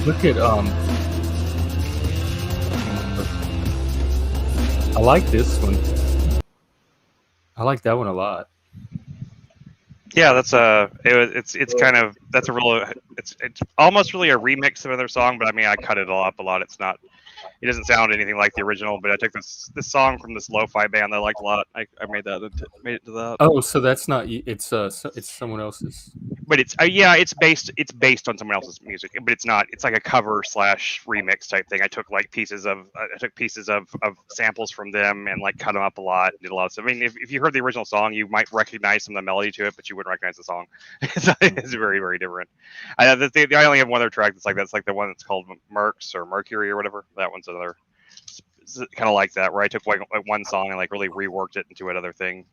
Look at I like this one. I like that one a lot. Yeah, that's it's kind of that's a real it's almost really a remix of another song, but I mean I cut it all up a lot. It's not it doesn't sound anything like the original, but I took this song from this lo-fi band that I liked a lot. I made it to that. Oh, so that's not it's someone else's. But it's yeah, it's based on someone else's music, but it's not. It's like a cover slash remix type thing. I took like I took pieces of samples from them and like cut them up a lot. Did a lot of stuff. I mean, if you heard the original song, you might recognize some of the melody to it, but you wouldn't recognize the song. It's very very different. I only have one other track that's like that. It's like the one that's called Mercs or Mercury or whatever. That one's another kind of like that, where I took like one song and like really reworked it into another thing.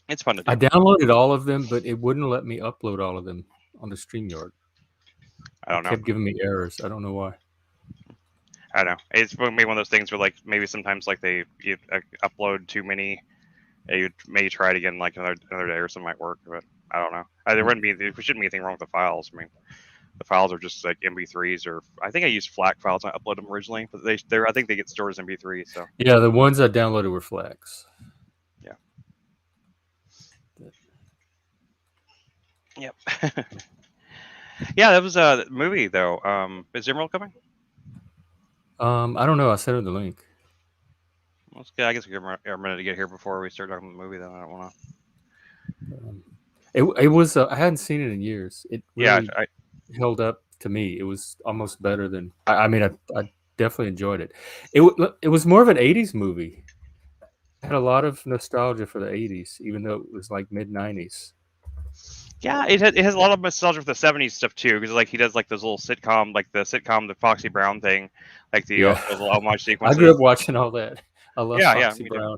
It's fun to do. I downloaded all of them, but it wouldn't let me upload all of them on the StreamYard. I don't It know. kept giving me errors. I don't know why. I don't know. It's maybe one of those things where like maybe sometimes like you upload too many. You maybe try it again like another day or something might work, but I don't know. There shouldn't be anything wrong with the files. I mean, the files are just like MP3s or I think I used FLAC files when I uploaded them originally, but I think they get stored as MP3. So Yeah, the ones I downloaded were flags. yeah. Yep. Yeah, that was a movie though. Is Emerald coming? I don't know. I sent her the link. I guess we give her a minute to get here before we start talking about the movie. Then I don't want to. It was I hadn't seen it in years. It Yeah, really held up to me. It was almost better than I mean I definitely enjoyed it. It was more of an 80s movie. It had a lot of nostalgia for the 80s, even though it was like mid 90s. Yeah, it has a lot of nostalgia for the '70s stuff too, because like he does like those little sitcom, like the Foxy Brown thing, like Yeah, those little homage I grew up sequences. watching all that. I love Yeah, Foxy me too. Brown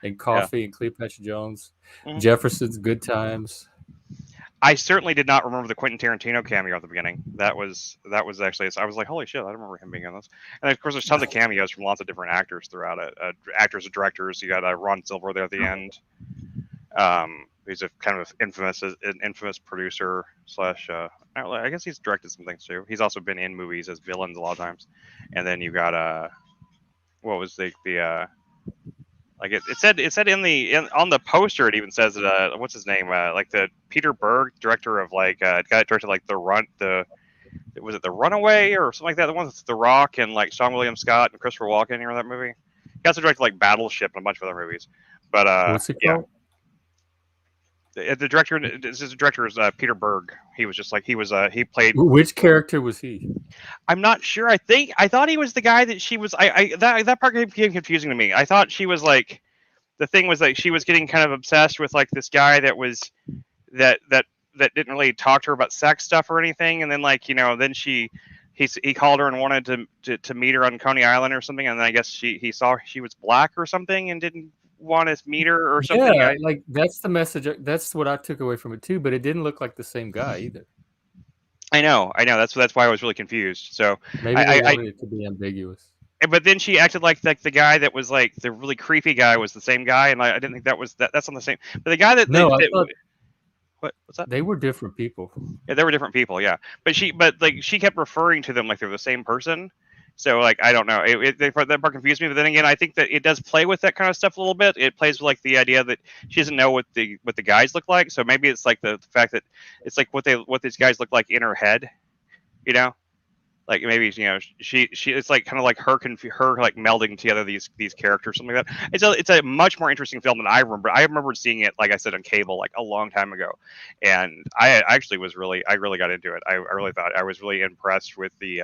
and Yeah. Coffee and Cleopatra Jones, Mhm. Jefferson's Good Times. I certainly did not remember the Quentin Tarantino cameo at the beginning. That was actually I was like, holy shit, I don't remember him being in this. And of course, there's tons of cameos from lots of different actors throughout it, actors and directors. You got Ron Silver there at the end. He's a kind of an infamous producer slash. I guess he's directed some things too. He's also been in movies as villains a lot of times. And then you got what was the like it said on the poster it even says that what's his name like the Peter Berg director of like guy that directed like the was it the Runaway or something like that, the one that's The Rock and like Sean William Scott and Christopher Walken. You remember that movie? He also directed like Battleship and a bunch of other movies. But What's it yeah, called? the director is Peter Berg. He was just like he played. Which character was he? I'm not sure. I thought he was the guy that she was. That part became confusing to me. I thought she was like the thing was like she was getting kind of obsessed with like this guy that was that that that didn't really talk to her about sex stuff or anything, and then like then he called her and wanted to meet her on Coney Island or something, and then I guess he saw she was black or something and didn't want to meet her or something. Yeah, like that's the message. That's what I took away from it too. But it didn't look like the same guy either. I know. That's why I was really confused. So Maybe they wanted it to be ambiguous. but then she acted like the guy that was like the really creepy guy was the same guy, and I didn't think that's on the same. But the guy that No, I thought what's that? they were different people. Yeah, they were different people. Yeah, but like she kept referring to them like they're the same person. So like I don't know, that part confused me. But then again, I think that it does play with that kind of stuff a little bit. It plays with like the idea that she doesn't know what the guys look like. So maybe it's like the fact that it's like what these guys look like in her head, you know. Like maybe she it's like kind of like her like melding together these characters, something like that. It's a much more interesting film than I remember. I remember seeing it, like I said, on cable like a long time ago, and I actually I really got into it. I really thought I was really impressed with the.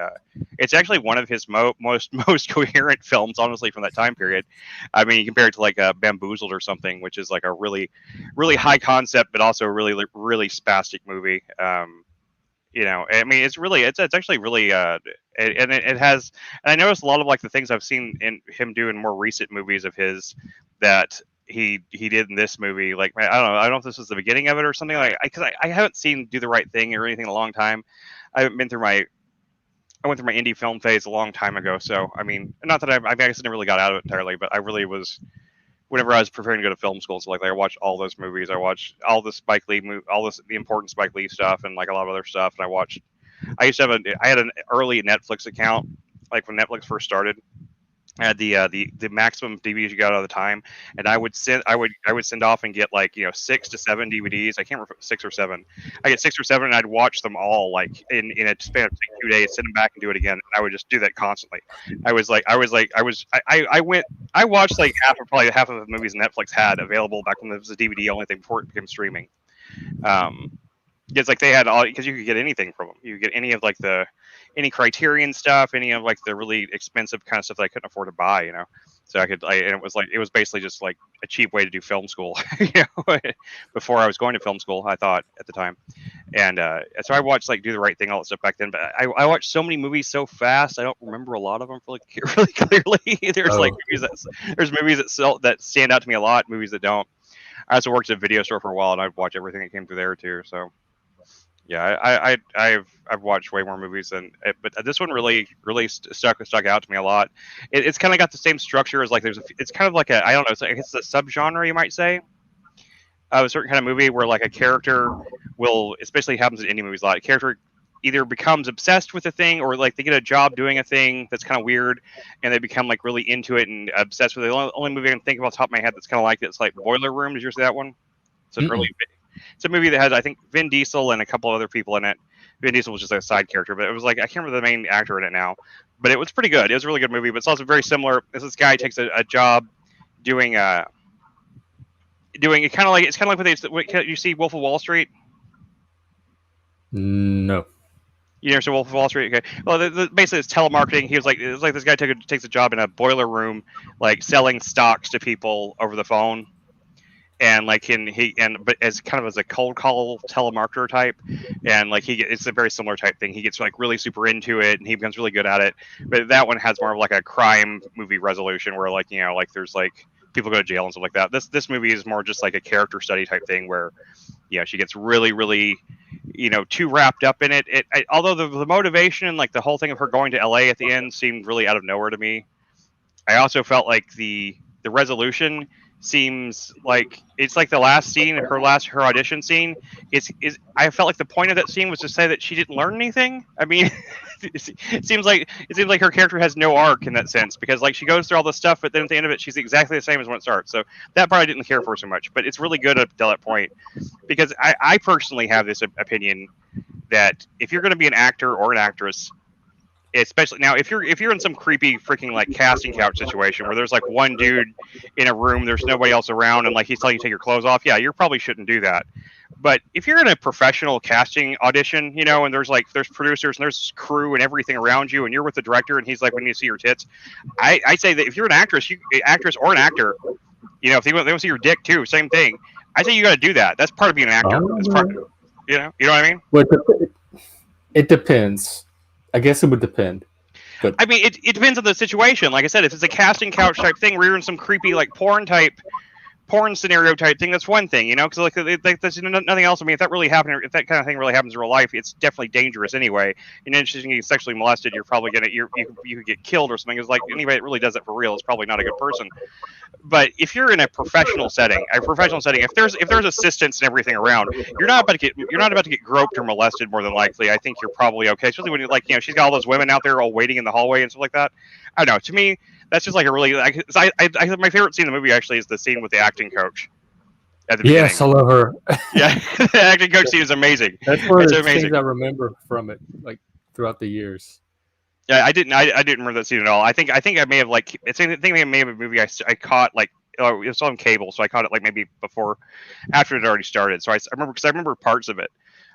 It's actually one of his most coherent films, honestly, from that time period. I mean, you compare it to like Bamboozled or something, which is like a really high concept, but also a really spastic movie. I mean, it's actually really it has, and I noticed a lot of like the things I've seen in him do in more recent movies of his that he did in this movie. Like I don't know if this was the beginning of it or something, like because I haven't seen Do the Right Thing or anything in a long time. I haven't been through my I went through my indie film phase a long time ago. So I mean, not that I guess I never really got out of it entirely, but I really was. Whenever I was preparing to go to film school, so like I watched all those movies. I watched all the Spike Lee, all the important Spike Lee stuff, and like a lot of other stuff. And I watched I had an early Netflix account, like when Netflix first started. I had the maximum DVDs you got all the time, and I would send off and get like 6 to 7 DVDs. I can't remember if it was 6 or 7. I get 6 or 7, and I'd watch them all like in a span of like 2 days, send them back and do it again. And I would just do that constantly. I watched like probably half of the movies Netflix had available back when it was a DVD only thing before it became streaming. It's like they had all, because you could get anything from them. You could get any of like any Criterion stuff, any of like the really expensive kind of stuff that I couldn't afford to buy, So and it was basically just like a cheap way to do film school, before I was going to film school, I thought at the time. And so I watched like Do the Right Thing, all that stuff back then. But I watched so many movies so fast, I don't remember a lot of them really clearly. There's movies that stand out to me a lot, movies that don't. I also worked at a video store for a while, and I'd watch everything that came through there too. So. Yeah, I've watched way more movies but this one really stuck out to me a lot. It's kind of got the same structure as like it's kind of like I don't know, it's a subgenre, you might say, of a certain kind of movie where like a character will, especially happens in indie movies a lot, a character either becomes obsessed with a thing, or like they get a job doing a thing that's kind of weird, and they become like really into it and obsessed with it. The only movie I can think of off the top of my head that's kind of like it, it's like Boiler Room. Did you ever see that one? It's a movie that has, I think, Vin Diesel and a couple other people in it. Vin Diesel was just a side character, but it was like, I can't remember the main actor in it now, but it was pretty good. It was a really good movie, but it's also very similar. This guy takes a job doing it kind of like, it's kind of like what you see Wolf of Wall Street. No. You never saw Wolf of Wall Street? Okay. Well, basically it's telemarketing. It's like this guy takes a job in a boiler room, like selling stocks to people over the phone. And like but as kind of as a cold call telemarketer type, and like it's a very similar type thing. He gets like really super into it, and he becomes really good at it. But that one has more of like a crime movie resolution, where like like there's like people go to jail and stuff like that. This movie is more just like a character study type thing, where she gets really really too wrapped up in it. Although the motivation and like the whole thing of her going to LA at the end seemed really out of nowhere to me. I also felt like the resolution seems like it's like the last scene, her audition scene. I felt like the point of that scene was to say that she didn't learn anything. I mean, it seems like her character has no arc in that sense, because like she goes through all this stuff, but then at the end of it, she's exactly the same as when it starts. So that part I didn't care for so much, but it's really good up to that point, because I personally have this opinion that if you're going to be an actor or an actress, especially now, if you're in some creepy freaking like casting couch situation where there's like one dude in a room, there's nobody else around, and like he's telling you to take your clothes off, yeah, you probably shouldn't do that. But if you're in a professional casting audition, and there's producers and there's crew and everything around you, and you're with the director, and he's like, "We need to see your tits," I say that if you're an actress or an actor, if they want to see your dick too, same thing. I say you got to do that. That's part of being an actor. That's part, you know what I mean? Well, it depends. I guess it would depend. But I mean, it depends on the situation. Like I said, if it's a casting couch type thing where you're in some creepy like porn scenario type thing, that's one thing, because like there's nothing else. I mean, if that kind of thing really happens in real life, it's definitely dangerous anyway. If you're getting sexually molested, you're probably you could get killed or something. It's like anybody that really does that for real is probably not a good person. But if you're in a professional setting, if there's assistants and everything around, you're not about to get groped or molested more than likely. I think you're probably okay, especially when you're she's got all those women out there all waiting in the hallway and stuff like that. I don't know. To me, that's just like a really my favorite scene in the movie actually is the scene with the acting coach at the beginning. Yes, I love her. Yeah, the acting coach scene is amazing. That's one of the things I remember from it, like throughout the years. Yeah, I didn't remember that scene at all. I think I may have it may have a movie I caught like it was on cable, so I caught it like maybe after it had already started. So I remember parts of it.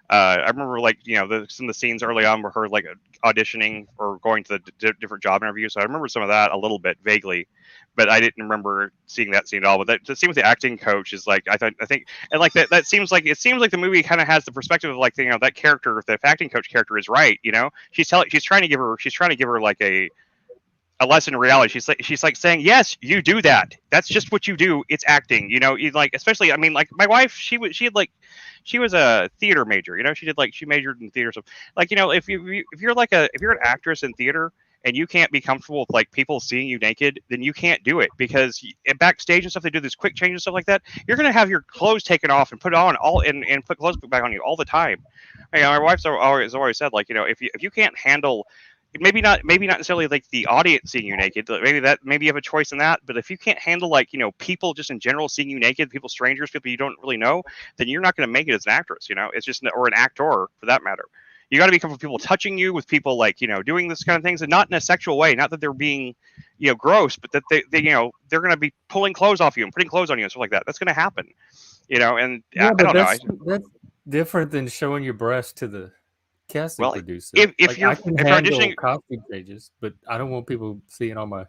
I remember like some of the scenes early on were her like auditioning or going to the different job interviews. So I remember some of that a little bit vaguely, but I didn't remember seeing that scene at all. But the scene with the acting coach is like I think and like that seems like the movie kind of has the perspective of like that character, if the acting coach character is right, she's trying to give her like a lesson in reality. She's like saying, yes, you do that. That's just what you do. It's acting, like, especially, I mean, like my wife, she was a theater major, she majored in theater. So like, if you're an actress in theater and you can't be comfortable with like people seeing you naked, then you can't do it because backstage and stuff they do this quick change and stuff like that. You're gonna have your clothes taken off and put on all and put clothes back on you all the time. You know, my wife's always said like, you know, if you can't handle maybe not necessarily like the audience seeing you naked, maybe you have a choice in that, but if you can't handle like, you know, people just in general seeing you naked, people, strangers, people you don't really know, then you're not going to make it as an actress, you know. It's just, or an actor for that matter. You got to be comfortable with people touching you, with people like, you know, doing this kind of things, and not in a sexual way, not that they're being, you know, gross, but that they you know, they're going to be pulling clothes off you and putting clothes on you and stuff like that. That's going to happen, you know. And Yeah, I but don't know. that's different than showing your breast to the casting Well, producer. if Like you're I can if you're handle auditioning costume changes, but I don't want people seeing all my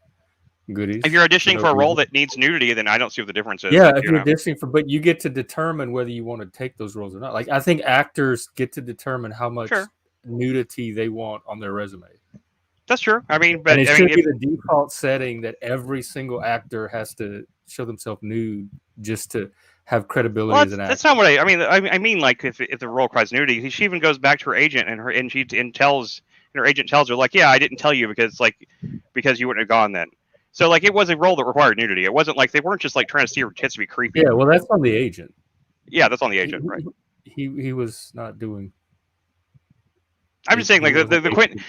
if you're goodies for auditioning no for a role reason. that needs nudity, then I don't see what the difference is. Yeah, Like, if you you're know. auditioning for, but you get to determine whether you want to take those roles or not. Like I think actors get to determine how much Sure. nudity they want on their resume. That's true. I mean, And but it I mean, should be the default setting that every single actor has to show themselves nude just to have credibility well, as an that's actor. not what I mean. I mean, like if the role cries nudity, she even goes back to her agent and her agent tells her like, yeah, I didn't tell you because you wouldn't have gone then. So like, it was a role that required nudity. It wasn't like they weren't just like trying to see her tits to be creepy. Yeah, well, that's on the agent. Yeah, that's on the He agent, right? he was not doing. I'm just saying, He like wasn't the Quentin,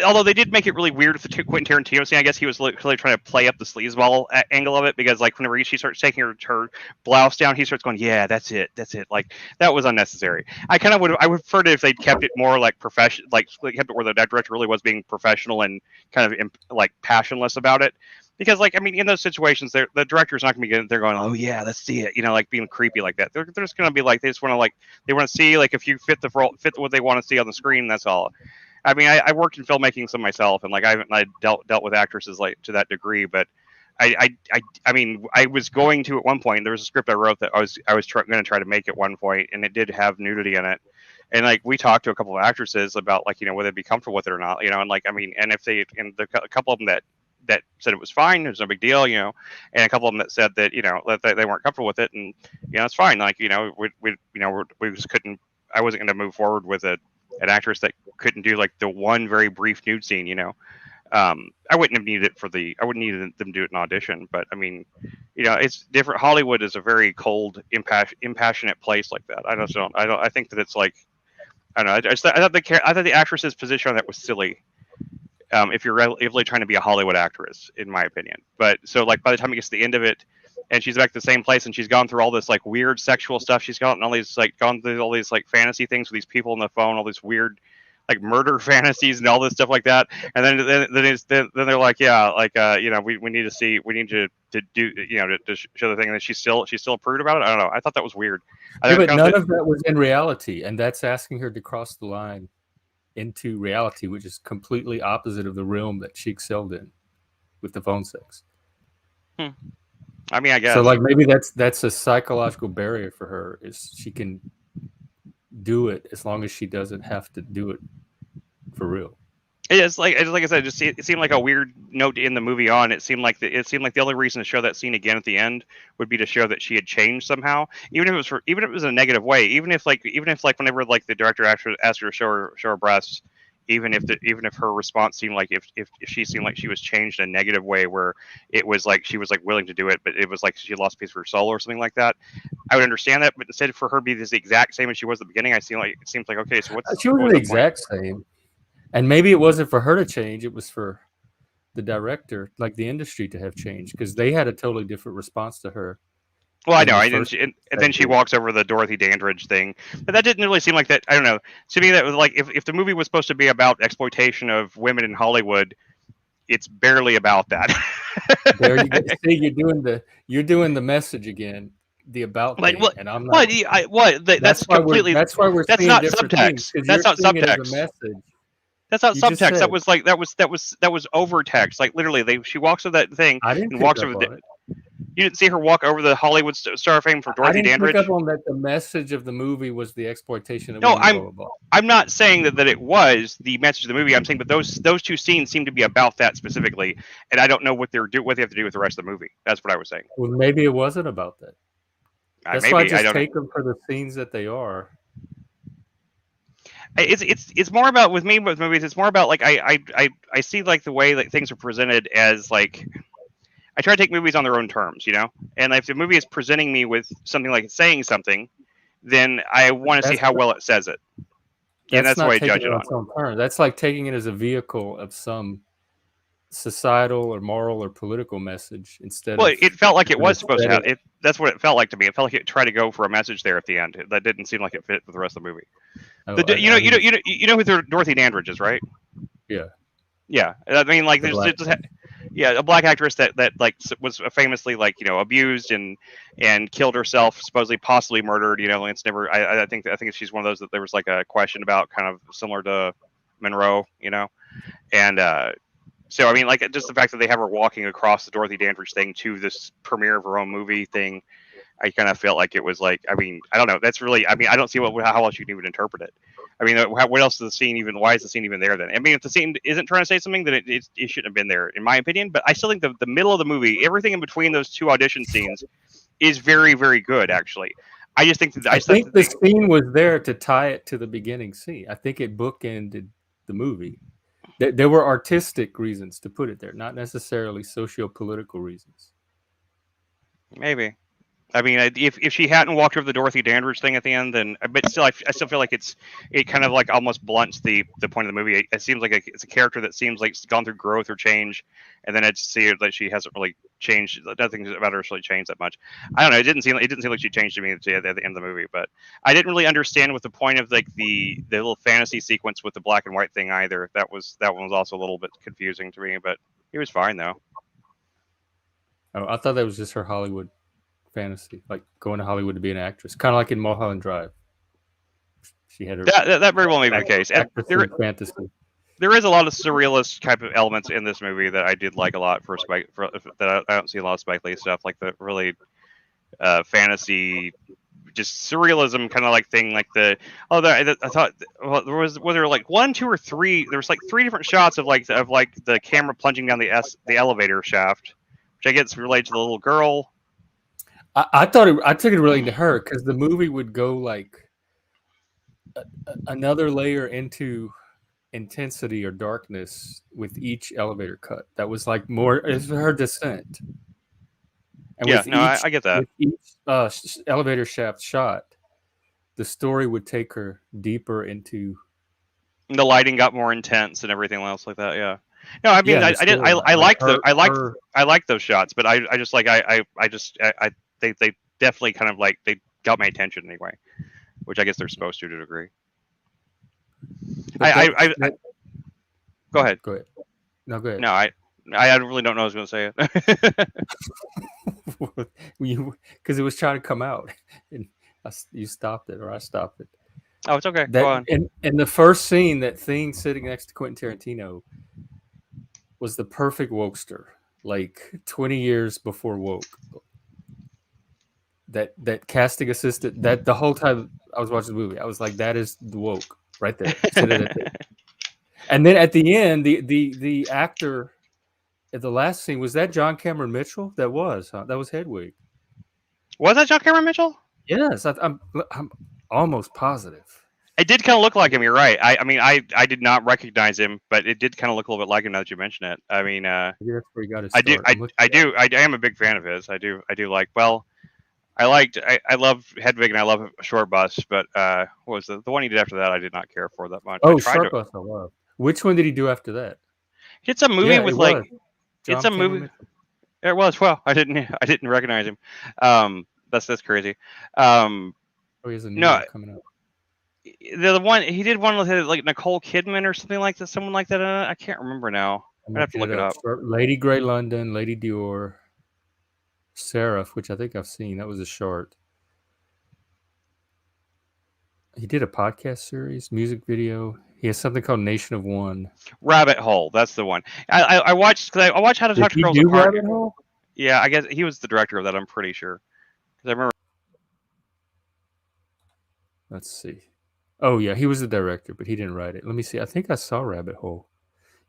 although they did make it really weird with the Quentin Tarantino scene. I guess he was clearly trying to play up the sleazeball angle of it because, like, whenever she starts taking her blouse down, he starts going, "Yeah, that's it." Like that was unnecessary. I would prefer it if they'd kept it more like professional, like kept it where the director really was being professional and kind of like passionless about it. Because, like, I mean, in those situations, the director's not going to be getting, they're going, oh yeah, let's see it, you know, like being creepy like that. They're just going to be like, they just want to like, they want to see like if you fit the role, fit what they want to see on the screen. That's all. I mean, I worked in filmmaking some myself, and like I dealt with actresses like to that degree, but I mean, I was going to at one point. There was a script I wrote that I was going to try to make at one point, and it did have nudity in it. And like we talked to a couple of actresses about like, you know, whether they'd be comfortable with it or not, you know, and like I mean, and if they and a couple of them that said it was fine, it was no big deal, you know, and a couple of them that said that, you know, that they weren't comfortable with it, and you know, it's fine. Like, you know, we just couldn't. I wasn't going to move forward with an actress that couldn't do like the one very brief nude scene, you know. I wouldn't have needed it I wouldn't need them to do it in audition, but I mean, you know, it's different. Hollywood is a very cold, impassionate place like that. I think that it's like, I don't know. I thought the actress's position on that was silly. If you're really trying to be a Hollywood actress, in my opinion. But so like by the time it gets to the end of it, and she's back to the same place, and she's gone through all this like weird sexual stuff. She's gone through all these like fantasy things with these people on the phone, all these weird like murder fantasies and all this stuff like that. And then they're like, yeah, like you know, we need to do, you know, to show the thing, and then she's still approved about it. I don't know. I thought that was weird. Yeah, but none of that was in reality, and that's asking her to cross the line into reality, which is completely opposite of the realm that she excelled in with the phone sex. I mean, I guess so. Like maybe that's a psychological barrier for her. Is she can do it as long as she doesn't have to do it for real. It's like I said, it seemed like a weird note to end the movie on. It seemed like the only reason to show that scene again at the end would be to show that she had changed somehow, even if it was in a negative way. Even if whenever like the director actually asked her to show her breasts, even if her response seemed like if she seemed like she was changed in a negative way, where it was like she was like willing to do it, but it was like she lost a piece of her soul or something like that, I would understand that. But instead, for her to be the exact same as she was at the beginning, it seems like okay, so she was the exact same. And maybe it wasn't for her to change; it was for the director, like the industry, to have changed, because they had a totally different response to her. Well, I know, and then she walks over the Dorothy Dandridge thing, but that didn't really seem like that. I don't know. To me, that was like if the movie was supposed to be about exploitation of women in Hollywood, it's barely about that. There you go. See, you're doing the message again. The about like thing, what? And I'm not. That's completely. That's why we're. That's seeing not different subtext. Things, that's not subtext. As a message. That's not subtext. That was overtext. Like literally, she walks over that thing and walks over the. You didn't see her walk over the Hollywood Star fame for Dorothy Dandridge? I didn't pick up on that the message of the movie was the exploitation of women. Blah, blah, blah. I'm not saying that it was the message of the movie. I'm saying, but those two scenes seem to be about that specifically, and I don't know what they have to do with the rest of the movie. That's what I was saying. Well, maybe it wasn't about that. That's why I just take them for the scenes that they are. It's more about with me with movies. It's more about like I see like the way that things are presented as like I try to take movies on their own terms, you know. And if the movie is presenting me with something like it's saying something, then I want to see That's how well it says it. Yeah, that's that's the not way I taking judge it it on on. its own terms. That's like taking it as a vehicle of some societal or moral or political message instead Well, of it felt like it an was supposed to have aesthetic. it. That's what it felt like to me. It felt like it tried to go for a message there at the end. That didn't seem like it fit with the rest of the movie. Oh, I didn't. You know who Dorothy Dandridge is, right? Yeah, Yeah, I mean, like the there's black. yeah, a black actress that like was famously like abused and killed herself, supposedly possibly murdered. You know, and it's never. I think she's one of those that there was like a question about, kind of similar to Monroe. You know, and so I mean, like just the fact that they have her walking across the Dorothy Dandridge thing to this premiere of her own movie thing, I kind of felt like it was like, I mean, I don't know. That's really, I mean, I don't see how else you can even interpret it. I mean, what else is the scene even? Why is the scene even there then? I mean, if the scene isn't trying to say something, then it shouldn't have been there, in my opinion. But I still think the middle of the movie, everything in between those two audition scenes, is very, very good. Actually, I I just think think that the they, scene was there to tie it to the beginning scene. I think it bookended the movie. There were artistic reasons to put it there, not necessarily socio-political reasons. maybe. I mean, if she hadn't walked over the Dorothy Dandridge thing at the end, then but still, I still feel like it kind of like almost blunts the point of the movie. It seems like it's a character that seems like it's gone through growth or change, and then I see that she hasn't really changed. Nothing about her really changed that much. I don't know. It didn't seem like she changed to me at the end of the movie, but I didn't really understand what the point of like the little fantasy sequence with the black and white thing either. That one was also a little bit confusing to me, but it was fine though. Oh, I thought that was just her Hollywood fantasy, like going to Hollywood to be an actress, kind of like in Mulholland Drive. She had her That very well may be the case, and actress fantasy. there is a lot of surrealist type of elements in this movie that I did like a lot for Spike. That I don't see a lot of Spike Lee stuff, like the really fantasy, just surrealism kind of like thing, like I thought, well, was there like one, two, or three? There was like three different shots of like the camera plunging down the elevator shaft, which I guess related to the little girl. I thought I took it relating to her because the movie would go like another layer into intensity or darkness with each elevator cut. That was like more. It's her descent, and Yeah, no, I get that. with each elevator shaft shot, the story would take her deeper into. The lighting got more intense and everything else like that. Yeah. No, I mean, Yeah, the I did. storyline, I like liked her. I liked those shots, but I just like I just they definitely kind of like they got my attention anyway, which I guess they're supposed to a degree. But I go ahead. go ahead. No, go ahead. No, I really don't know what I was going to say it. Because it was trying to come out, and you stopped it, or I stopped it. Oh, it's okay. Go That on. and the first scene, that thing sitting next to Quentin Tarantino, was the perfect wokester. Like 20 years before woke. That casting assistant. That the whole time I was watching the movie, I was like, that is the woke right there. Sit at it. And then at the end, the actor at the last scene, was that John Cameron Mitchell? That was, huh? That was Hedwig. Was that John Cameron Mitchell? Yes, I'm almost positive. It did kind of look like him. You're right. I mean, I did not recognize him, but it did kind of look a little bit like him now that you mention it. I mean, Maybe that's where he got his start. I'm looking I am a big fan of his. I do like. Well, I love Hedwig and I love Short Bus, but what was the one he did after that? I did not care for that much. I Oh, tried to. Sharp Bus, I love. Which one did he do after that? It's a movie Yeah, with it like was it's John a Cameron movie. Mitchell. It was. Well, I didn't recognize him. That's crazy. Oh, he has a new No, one coming up. the one he did one with like Nicole Kidman or something like that, someone like that. I can't remember now. I'm I'd have to looking look it it up. up. Lady Grey London, Lady Dior, Seraph, which I think I've seen. That was a short. He did a podcast series, music video. He has something called Nation of One. Rabbit Hole. That's the one. I watched because I watched How to Did Talk to he Girls do Apart. Rabbit Hole? Yeah, I guess he was the director of that. I'm pretty sure because I remember. Let's see. Oh yeah, he was the director, but he didn't write it. Let me see. I think I saw Rabbit Hole.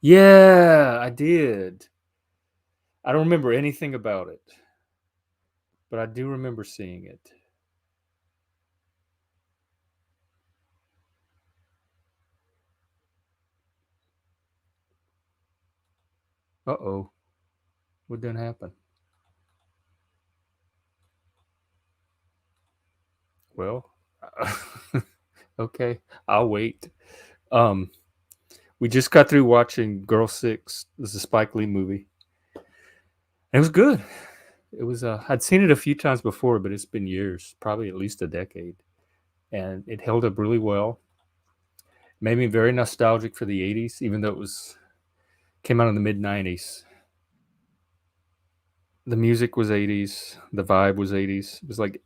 Yeah, I did. I don't remember anything about it, but I do remember seeing it. Uh-oh. What didn't happen? Well, okay. I'll wait. Um, we just got through watching Girl Six. This is a Spike Lee movie. It was good. It was. I'd seen it a few times before, but it's been years, probably at least a decade, and it held up really well. Made me very nostalgic for the '80s, even though it was came out in the mid '90s. The music was '80s. The vibe was '80s. It was like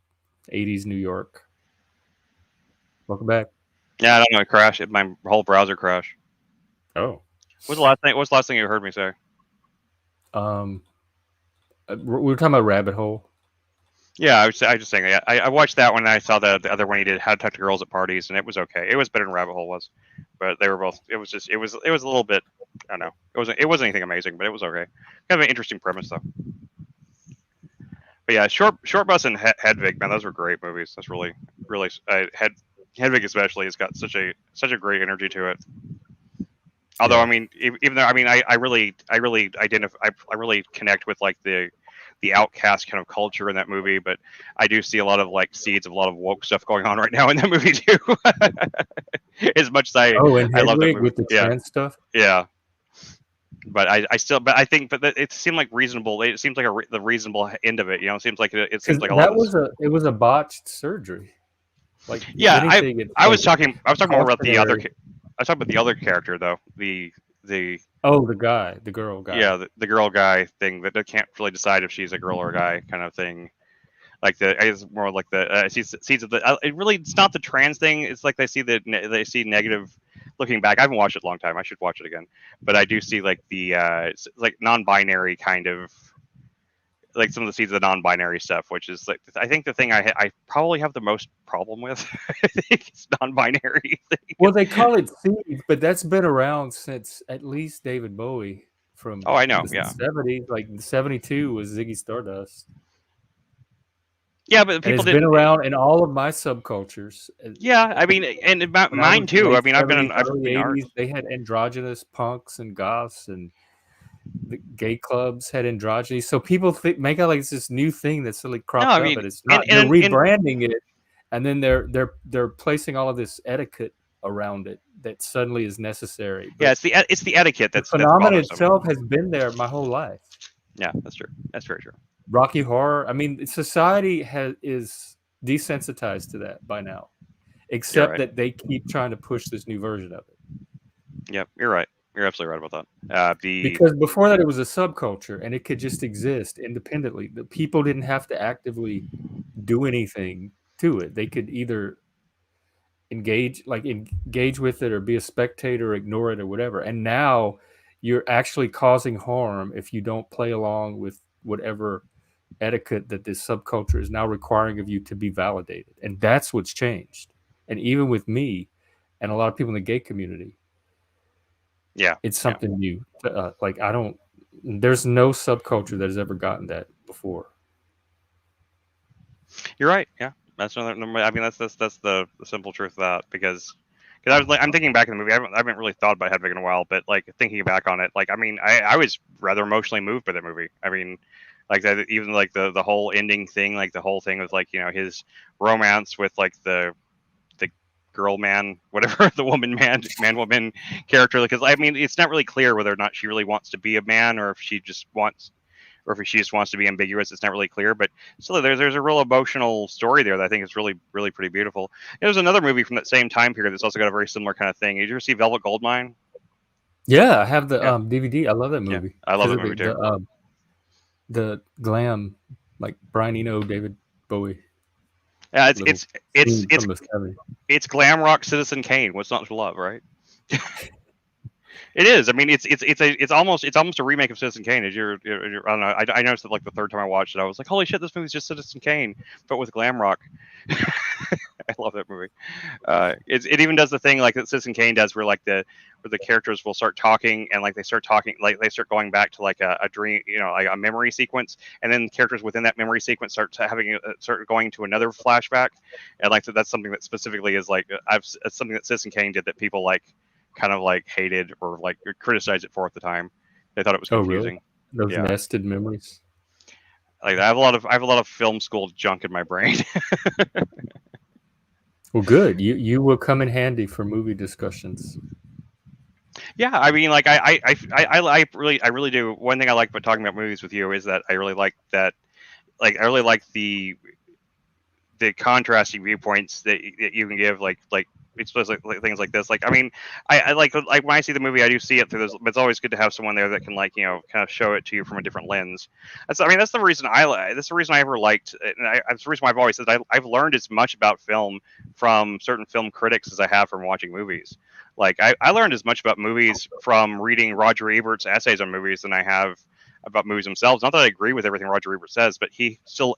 '80s New York. Welcome back. Yeah, I don't know. It crashed. My whole browser crashed. Oh. What's the last thing? What's the last thing you heard me say? Um, we were talking about Rabbit Hole. Yeah, I was just saying. Yeah, I watched that one. And I saw the other one he did, How to Talk to Girls at Parties, and it was okay. It was better than Rabbit Hole was, but they were both. It was just. It was a little bit. I don't know. It wasn't anything amazing, but it was okay. Kind of an interesting premise though. But yeah, Short Bus and Hedwig, man, those were great movies. That's really Hedwig especially has got such a great energy to it. Although Yeah. I mean, even though I mean, I really identify, I really connect with like the outcast kind of culture in that movie, but I do see a lot of like seeds of a lot of woke stuff going on right now in that movie too. As much as Oh, and I love that Hedwig movie, with the yeah, trans stuff. yeah. But I still, but I think, but it seemed like reasonable. It seems like the reasonable end of it. You know, it seems like it Because seems like a lot that of this. was a botched surgery. Like if Yeah, anything, it's I like was talking more about the other. cautionary. I was talking about the other character though. The Oh, the girl guy. yeah, the girl guy thing that they can't really decide if she's a girl or a guy kind of thing. Like it's more like the seeds of the. It really, it's not the trans thing. It's like they see negative. Looking back, I haven't watched it a long time. I should watch it again. But I do see like the like non-binary kind of, like some of the seeds of the non-binary stuff, which is like I think the thing I probably have the most problem with. I think it's non-binary Well, thing. they call it seeds, but that's been around since at least David Bowie from Oh, I know. the Yeah, '70s. Like '72 was Ziggy Stardust, yeah, but and people it's been didn't. around in all of my subcultures. Yeah, I mean, and When I mine was too. I late mean, '70s, I've early been in art. '80s, they had androgynous punks and goths, and the gay clubs had androgyny. So people make out like it's this new thing that's suddenly No, cropped I up, mean, but it's not. They're and rebranding it, and then they're placing all of this etiquette around it that suddenly is necessary. yeah, But it's the etiquette the that's phenomenon bothersome. itself has been there my whole life. Yeah, that's true. That's very true. Rocky Horror. I mean, society is desensitized to that by now, You're except right. that they keep trying to push this new version of it. Yep, you're right. You're absolutely right about that. The Because before that, it was a subculture, and it could just exist independently. The people didn't have to actively do anything to it. They could either engage with it, or be a spectator, or ignore it, or whatever. And now you're actually causing harm if you don't play along with whatever etiquette that this subculture is now requiring of you to be validated. And that's what's changed. And even with me and a lot of people in the gay community, yeah, it's yeah, something new. Like I don't. There's no subculture that has ever gotten that before. you're right. Yeah, that's another. I mean, that's the simple truth of that because I was like, I'm thinking back in the movie. I haven't really thought about Hedwig in a while, but like thinking back on it, like I mean, I was rather emotionally moved by that movie. I mean, like that, even like the whole ending thing, like the whole thing with like his romance with like the girl man, whatever, the woman character. Because I mean, it's not really clear whether or not she really wants to be a man or if she just wants. Or if she just wants to be ambiguous, it's not really clear. But still, there's a real emotional story there that I think is really pretty beautiful. There's another movie from that same time period that's also got a very similar kind of thing. Did you ever see Velvet Goldmine? Yeah, I have the Yeah, DVD. I love that yeah, movie I love because that of movie too. the glam, like Brian Eno, David Bowie Yeah, little it's scene from the '70s. it's glam rock Citizen Kane. What's not to love, right? It is. I mean, it's almost a remake of Citizen Kane. I don't know. I noticed that like the third time I watched it, I was like, holy shit, this movie's just Citizen Kane, but with glam rock. I love that movie. It even does the thing like that Citizen Kane does, where the characters will start talking and like they start talking, like they start going back to like a dream, like a memory sequence, and then characters within that memory sequence start going to another flashback, and like that's something that specifically is like it's something that Citizen Kane did that people like kind of like hated or like criticized it for at the time. They thought it was Oh, really? confusing. Those Yeah, nested memories. like I have a lot of film school junk in my brain. Well, good. You will come in handy for movie discussions. Yeah, I mean, like I really do. One thing I like about talking about movies with you is that I really like that. Like I really like the contrasting viewpoints that you can give, like especially like things like this. Like I mean, I like when I see the movie, I do see it through this. But it's always good to have someone there that can like kind of show it to you from a different lens. That's the reason that's the reason I ever liked, and that's the reason why I've always said I've learned as much about film from certain film critics as I have from watching movies. Like I learned as much about movies from reading Roger Ebert's essays on movies than I have about movies themselves. Not that I agree with everything Roger Ebert says, but he still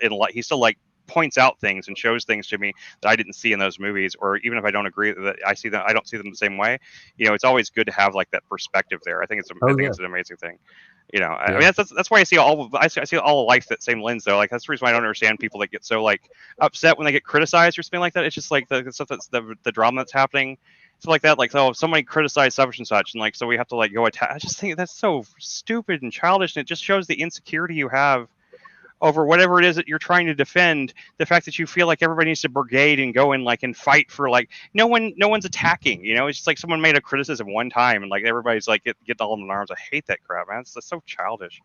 like points out things and shows things to me that I didn't see in those movies, or even if I don't agree that I don't see them the same way. It's always good to have like that perspective there. I Oh think yeah, it's an amazing thing. I yeah. mean that's why I see all of life that same lens though. Like that's the reason why I don't understand people that get so like upset when they get criticized or something like that. It's just like the stuff that's the drama that's happening. Stuff like that, like oh somebody criticized such and such, and like so we have to like go attack. I just think that's so stupid and childish, and it just shows the insecurity you have over whatever it is that you're trying to defend. The fact that you feel like everybody needs to brigade and go in like and fight for like no one's attacking. It's just like someone made a criticism one time and like everybody's like get all in arms. I hate that crap, man. It's so childish.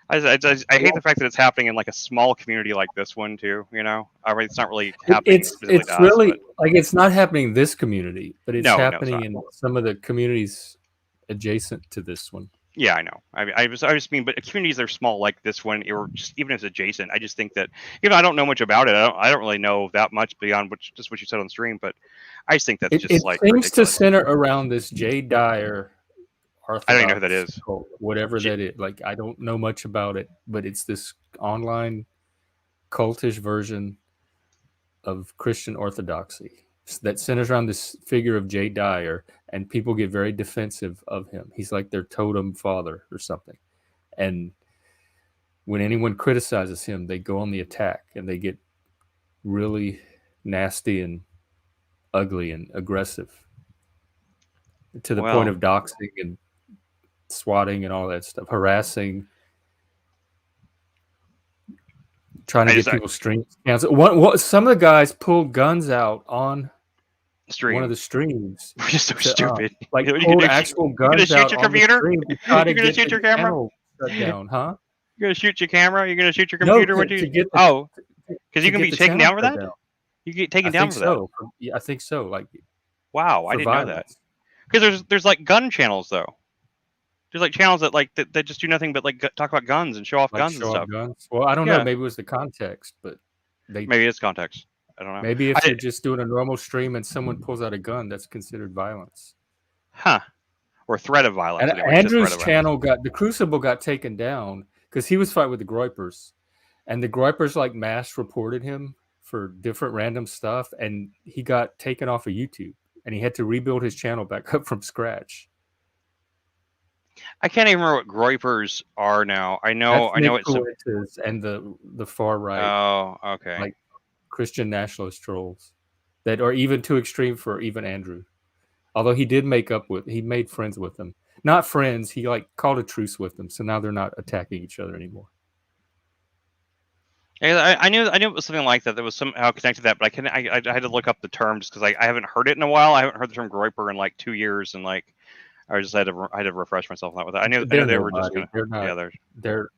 I hate the fact that it's happening in like a small community like this one too. I mean, it's not really happening specifically to It's us, really but like it's not happening in this community, but it's no, it's happening not. in some of the communities adjacent to this one. Yeah, I know. I just mean, but communities that are small like this one, or just even if it's adjacent, I just think that I don't know much about it. I don't really know that much beyond what you said on stream, but I just think that's It just like seems to ridiculous. center around this Jay Dyer I don't even know who that Orthodox is. cult, whatever J- that is. Like I don't know much about it, but it's this online cultish version of Christian orthodoxy that centers around this figure of Jay Dyer, and people get very defensive of him. He's like their totem father or something. And when anyone criticizes him, they go on the attack and they get really nasty and ugly and aggressive to the point Well, of doxing and swatting and all that stuff, harassing, trying to I get just people's stream accounts. Some of the guys pulled guns out on one of stream. the streams We're just so to stupid. like What are you pulled gonna do? actual You gonna guns shoot out your on the computer? stream to try You to gonna get shoot the your camera? channel shut down, huh? You gonna shoot your camera? You gonna shoot your No, computer? What do you? to get the Oh, because to you can get be the taken channel down for shut that. down. You get I taken down think for that. so. Yeah, I think so. Like Wow, I for didn't know that. violence. Because there's like gun channels though. There's like channels that like that just do nothing but like talk about guns and show off Like guns and show off stuff. guns. Well, I don't know. Yeah, Maybe it was the context, but they maybe it's context. I don't know. maybe if I you're just doing a normal stream and someone pulls out a gun, that's considered violence. huh or threat of violence And anyway. It says threat Andrew's of violence. channel the Crucible got taken down because he was fighting with the Groypers, and the Groypers like mass reported him for different random stuff, and he got taken off of YouTube, and he had to rebuild his channel back up from scratch. I can't even remember what groypers are now. I That's know Nick it's some. Fuentes and the far right, Oh, okay. like Christian nationalist trolls that are even too extreme for even Andrew. Although he made friends with them. Not friends, he like called a truce with them, so now they're not attacking each other anymore. I knew it was something like that. That was somehow connected to that, but I had to look up the terms because I haven't heard it in a while. I haven't heard the term groyper in like 2 years, and like I had to refresh myself on that with it. I knew They're they were just nobody. gonna yeah They're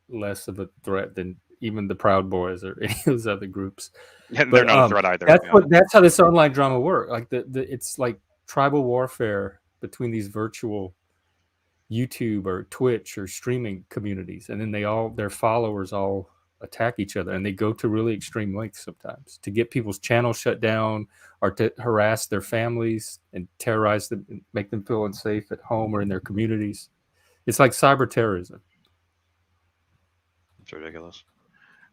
less of a threat than even the Proud Boys or any of those other groups. they're But not a threat either. Yeah. that's how this online drama works. Like it's like tribal warfare between these virtual YouTube or Twitch or streaming communities, and then their followers all attack each other, and they go to really extreme lengths sometimes to get people's channels shut down or to harass their families and terrorize them and make them feel unsafe at home or in their communities. It's like cyber terrorism. It's ridiculous.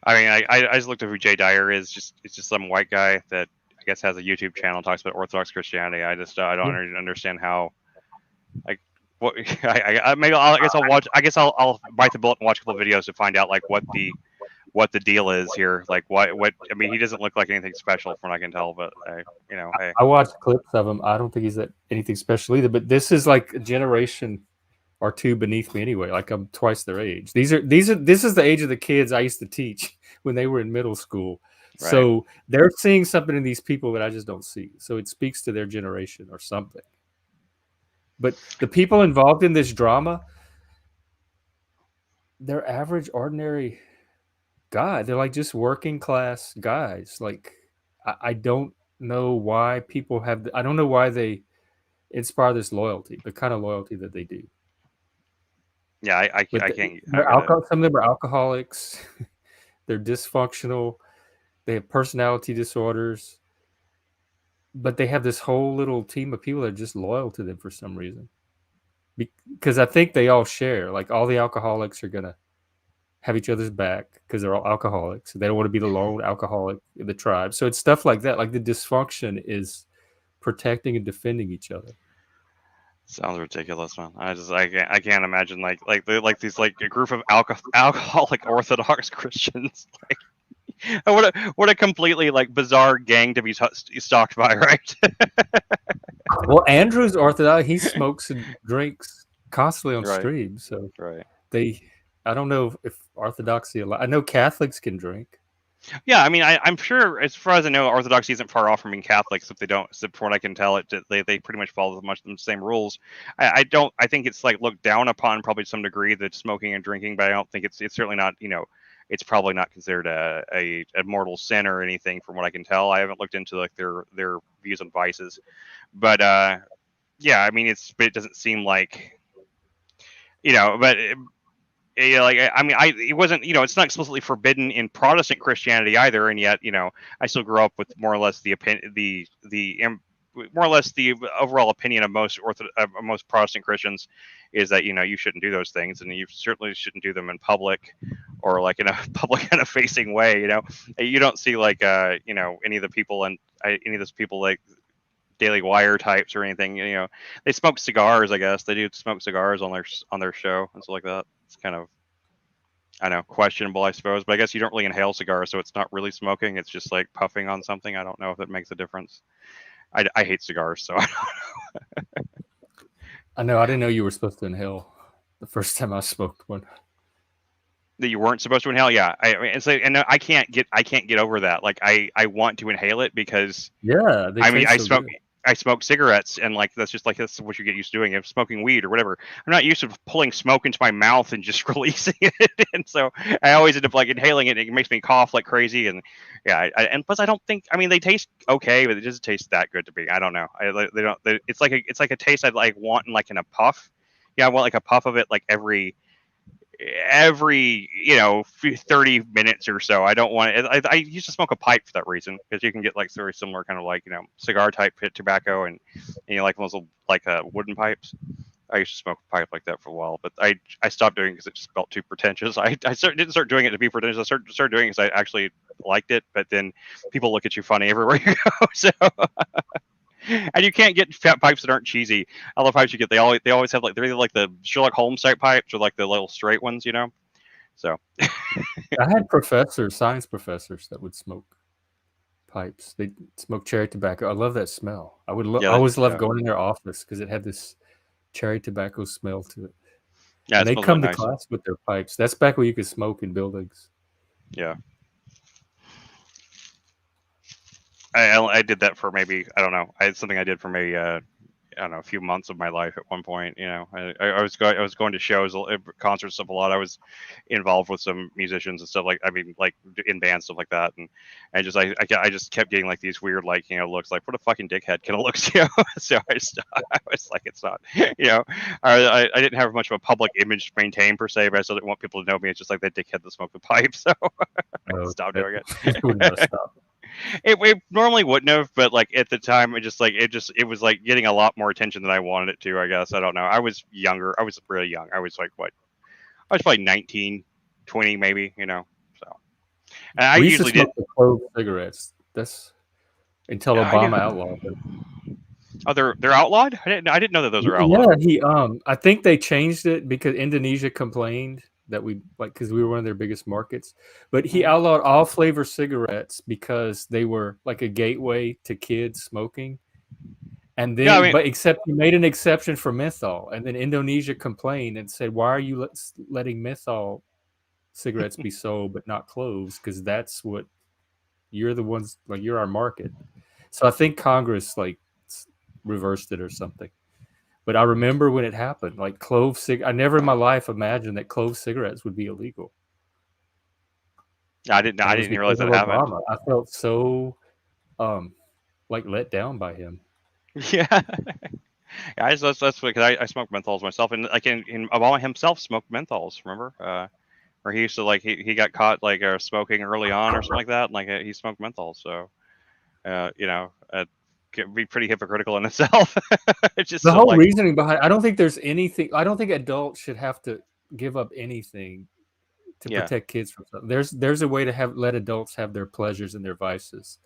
I mean, I just looked at who Jay Dyer is. It's just some white guy that I guess has a YouTube channel talks about Orthodox Christianity. I don't understand how like what I guess I'll watch. I guess I'll bite the bullet and watch a couple of videos to find out like what the deal is here. Like what I mean, he doesn't look like anything special from what I can tell. But hey, I watched clips of him. I don't think he's anything special either. But this is like a generation are two beneath me anyway. Like I'm twice their age. This is the age of the kids I used to teach when they were in middle school. Right. So they're seeing something in these people that I just don't see. So it speaks to their generation or something. But the people involved in this drama, they're average, ordinary guy. They're like just working class guys. Like I don't know why people have. I don't know why they inspire this loyalty, the kind of loyalty that they do. Yeah, I But can't. I don't get it. some of them are alcoholics. They're dysfunctional. They have personality disorders. But they have this whole little team of people that are just loyal to them for some reason. Because I think they all share. Like all the alcoholics are gonna have each other's back because they're all alcoholics. They don't want to be the lone alcoholic in the tribe. So it's stuff like that. Like the dysfunction is protecting and defending each other. Sounds ridiculous, man. I can't imagine like these like a group of alcoholic Orthodox Christians. Like what a completely like bizarre gang to be stalked by, right? Well, Andrew's Orthodox. He smokes and drinks constantly on Right. stream. So Right. I don't know if Orthodoxy. I know Catholics can drink. Yeah, I mean, I'm sure, as far as I know, Orthodoxy isn't far off from being Catholics. If they don't, from what I can tell, they pretty much follow much the same rules. I think it's like looked down upon probably to some degree, that smoking and drinking, but I don't think it's certainly not, it's probably not considered a mortal sin or anything from what I can tell. I haven't looked into like their views on vices, but yeah, I mean, it doesn't seem like, but. Yeah, like I mean, it wasn't, it's not explicitly forbidden in Protestant Christianity either, and yet, I still grew up with more or less the opinion, more or less the overall opinion of most most Protestant Christians is that you shouldn't do those things, and you certainly shouldn't do them in public or like in a public kind of facing way. You don't see like any of the people and any of those people like Daily Wire types or anything. They smoke cigars. I guess they do smoke cigars on their show and stuff like that. It's kind of, I don't know, questionable, I suppose. But I guess you don't really inhale cigars, so it's not really smoking. It's just like puffing on something. I don't know if it makes a difference. I hate cigars, so I don't know. I know. I didn't know you were supposed to inhale the first time I smoked one. That you weren't supposed to inhale. Yeah, I mean, it's like, and I can't get over that. Like I want to inhale it because Yeah, they I mean taste so good. I smoke cigarettes, and like that's what you get used to doing. If smoking weed or whatever, I'm not used to pulling smoke into my mouth and just releasing it, and so I always end up like inhaling it. And it makes me cough like crazy, and yeah, and plus I don't think, I mean, they taste okay, but it doesn't taste that good to me. I don't know. They don't. It's like a taste I'd like want in like in a puff. Yeah, I want like a puff of it like every 30 minutes or so. I don't want it. I used to smoke a pipe for that reason, because you can get like very similar kind of like cigar type tobacco, and like those like wooden pipes. I used to smoke a pipe like that for a while, but I stopped doing it because it just felt too pretentious. I didn't start doing it to be pretentious. I started doing it because I actually liked it, but then people look at you funny everywhere you go. So and you can't get pipes that aren't cheesy. All the pipes you get, they always have like, they're either like the Sherlock Holmes type pipes or like the little straight ones, So I had science professors that would smoke pipes. They smoke cherry tobacco. I love that smell. I always love going in their office because it had this cherry tobacco smell to it. Yeah, and they come to nice. class with their pipes. That's back when you could smoke in buildings. Yeah. I did that for maybe, I don't know. It's something I did for maybe I don't know, a few months of my life at one point. I was going to shows, concerts, stuff a lot. I was involved with some musicians and stuff, like, I mean, like in bands, stuff like that. And I just kept getting like these weird, like, looks like, what a fucking dickhead kind of looks, So I was like, it's not, I didn't have much of a public image to maintain per se, but I still didn't want people to know me. It's just like that dickhead that smoked the pipe. So I stopped doing it. It normally wouldn't have, but like at the time, it was like getting a lot more attention than I wanted it to, I guess. I don't know. I was younger. I was really young. I was like, what? I was probably 19, 20 maybe, So, and I usually did clove cigarettes. That's until Obama outlawed them. Oh, they're outlawed? I didn't know that those are outlawed. Yeah, I think they changed it because Indonesia complained that because we were one of their biggest markets, but he outlawed all flavor cigarettes because they were like a gateway to kids smoking, And Yeah, I then, mean, but except he made an exception for menthol, and then Indonesia complained and said, "Why are you letting menthol cigarettes be sold, but not cloves? Because that's what you're the ones like you're our market." So I think Congress like reversed it or something. But I remember when it happened, like I never in my life imagined that clove cigarettes would be illegal, and I it was didn't even realize because of that happened. Obama. I felt so um like let down by him. Yeah. Yeah, that's because I smoke menthols myself, and like in Obama himself smoked menthols. Remember, where he used to like he got caught like smoking early on or something like that, and like he smoked menthols. So can be pretty hypocritical in itself. It's just The so whole like reasoning behind I don't think there's anything. I don't think adults should have to give up anything to yeah, protect kids from something. There's a way to have let adults have their pleasures and their vices,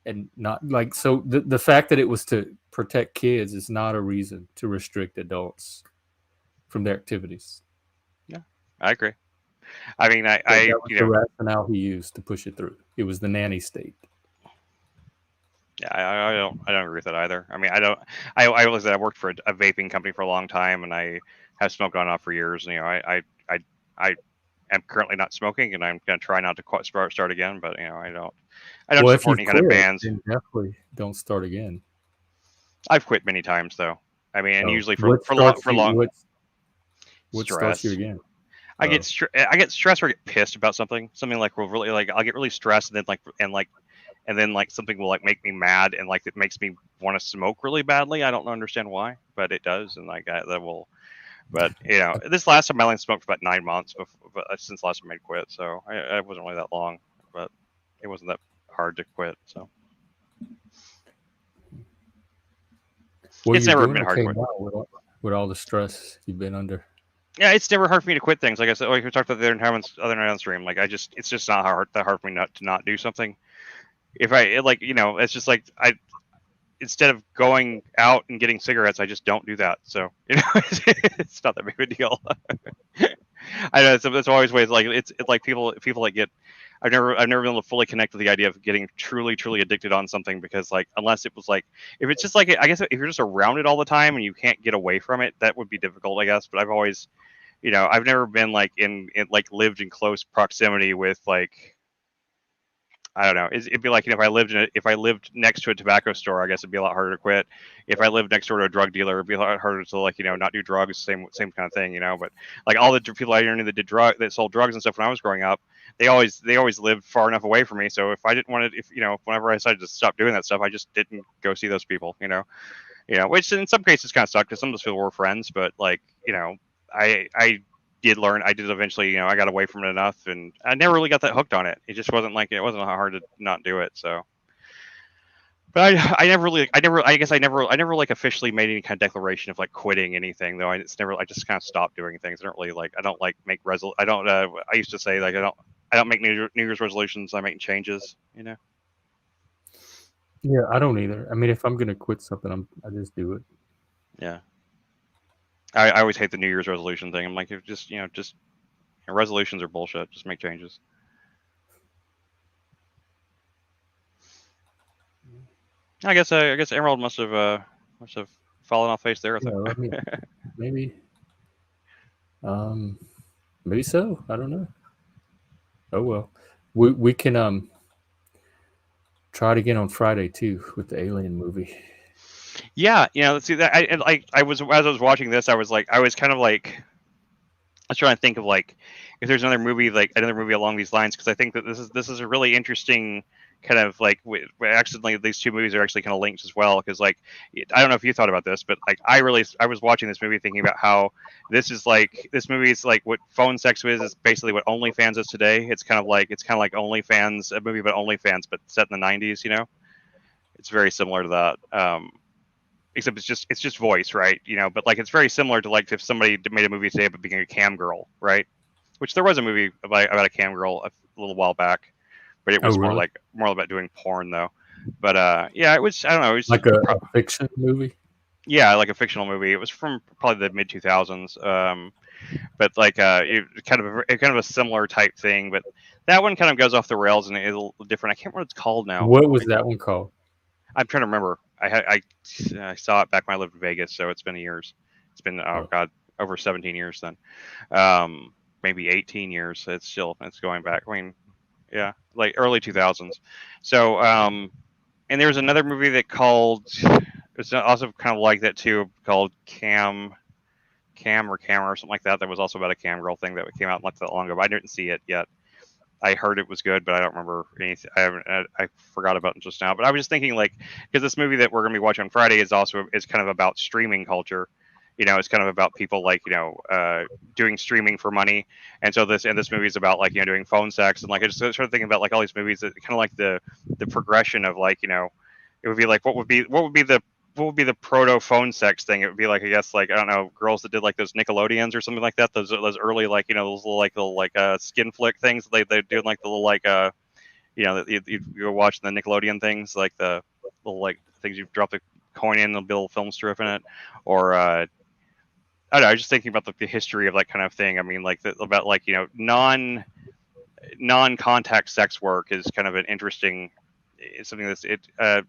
and not like so. The fact that it was to protect kids is not a reason to restrict adults from their activities. yeah, I agree. I mean, That was the rationale he used to push it through. It was the nanny state. yeah, I don't agree with that either. I mean, I realized that I worked for a vaping company for a long time, and I have smoked on and off for years. And, I am currently not smoking, and I'm gonna try not to start again. But I don't Well, if support you've any kind of quit, bans. then definitely don't start again. I've quit many times though. I mean, and Oh, usually what long starts you? What starts you stress. again? Oh, I get stressed or I get pissed about something like will really like I'll get really stressed and then like something will like make me mad and like it makes me want to smoke really badly. I don't understand why, but it does, and like that will. But this last time I only smoked for about 9 months since last time I quit, so I wasn't really that long, but it wasn't that hard to quit. So well, it's you're never doing been hard to okay quit. now with all the stress you've been under. Yeah, it's never hard for me to quit things. Like I said, like we talked about the other night on stream. Like it's just not that hard for me not to not do something. If it's just like instead of going out and getting cigarettes, I just don't do that. So it's not that big of a deal. I know it's always ways like it's like people that get. I've never been able to fully connect with the idea of getting truly addicted on something because like unless it was like if it's just like I guess if you're just around it all the time and you can't get away from it, that would be difficult, I guess. But I've always I've never been like in like lived in close proximity with like I don't know. It'd be like if I lived next to a tobacco store, I guess it'd be a lot harder to quit. If I lived next door to a drug dealer, it'd be a lot harder to like not do drugs. Same kind of thing, But like all the people I knew that sold drugs and stuff when I was growing up, they always lived far enough away from me. So if I didn't want to, if whenever I decided to stop doing that stuff, I just didn't go see those people, Which in some cases kind of sucked because some of those people were friends, but like I I did eventually, I got away from it enough and I never really got that hooked on it. It wasn't hard to not do it. So, but I never like officially made any kind of declaration of like quitting anything though. I just kind of stopped doing things. I don't really like, I don't like make I don't, I used to say like, I don't make New Year's resolutions. I make changes. Yeah, I don't either. I mean, if I'm gonna quit something, I just do it. Yeah. I always hate the New Year's resolution thing. I'm like, if just resolutions are bullshit. Just make changes. I guess Emerald must have fallen off face there. Yeah, I mean, maybe, maybe so. I don't know. Oh well, we can try it again on Friday too with the Alien movie. Yeah, let's see that. I was as I was watching this, I was kind of like I was trying to think of like if there's another movie along these lines because I think that this is a really interesting kind of like accidentally these two movies are actually kind of linked as well because like I don't know if you thought about this but like I was watching this movie thinking about how this movie is like what phone sex is basically what OnlyFans is today. It's kind of like OnlyFans, a movie about OnlyFans but set in the 90s. It's very similar to that. Except it's just voice, right? But like it's very similar to like if somebody made a movie today about being a cam girl, right? Which there was a movie about a cam girl a little while back, but it Oh, was really? more about doing porn though. But yeah, it was I don't know, it was Like a fiction movie? yeah, like a fictional movie. It was from probably the mid 2000s. But like kind of a similar type thing, but that one kind of goes off the rails and is a little different. I can't remember what it's called now. What was that one called? I'm trying to remember. I saw it back when I lived in Vegas, so it's been years. It's been Oh. God, over 17 years then, maybe 18 years. It's going back. I mean, yeah, like early 2000s. So and there was another movie that called it's also kind of like that too, called Cam or Camera or something like that. That was also about a cam girl thing that came out not that long ago. But I didn't see it yet. I heard it was good, but I don't remember anything. I haven't. I forgot about it just now. But I was just thinking, like, because this movie that we're gonna be watching on Friday is kind of about streaming culture. It's kind of about people like doing streaming for money, and so this movie is about like doing phone sex, and like I just started thinking about like all these movies that kind of like the progression of like it would be like what would be the proto phone sex thing? It would be like, I guess, like, I don't know, girls that did like those Nickelodeons or something like that. Those early, like, those little skin flick things. They do like the little like that you go watch the Nickelodeon things, like the little like things you drop the coin in, there'll be a little film strip in it, or I don't know. I was just thinking about the history of that kind of thing. I mean, like about like non-contact sex work is kind of an interesting. It's something that's it. I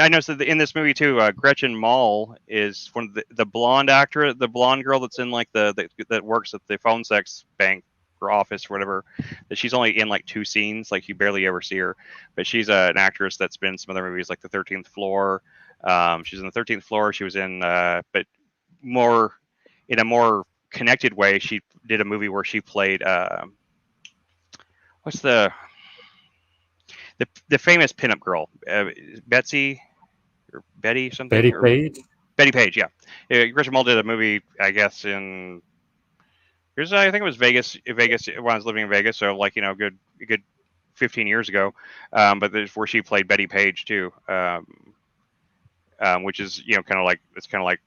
noticed that in this movie too, Gretchen Mol is one of the blonde actor, the blonde girl that's in like that works at the phone sex bank or office or whatever. That she's only in like 2 scenes, like you barely ever see her. But she's an actress that's been in some other movies like The 13th Floor. She's in The 13th Floor. She was in, but more in a more connected way. She did a movie where she played what's the famous pinup girl, Betsy or Betty something Betty or Page. Betty Page, yeah. Gretchen Mol did a movie, I guess, in here's I think it was Vegas when I was living in Vegas, so like good 15 years ago. But there's where she played Betty Page too, which is kind of like it's kind of like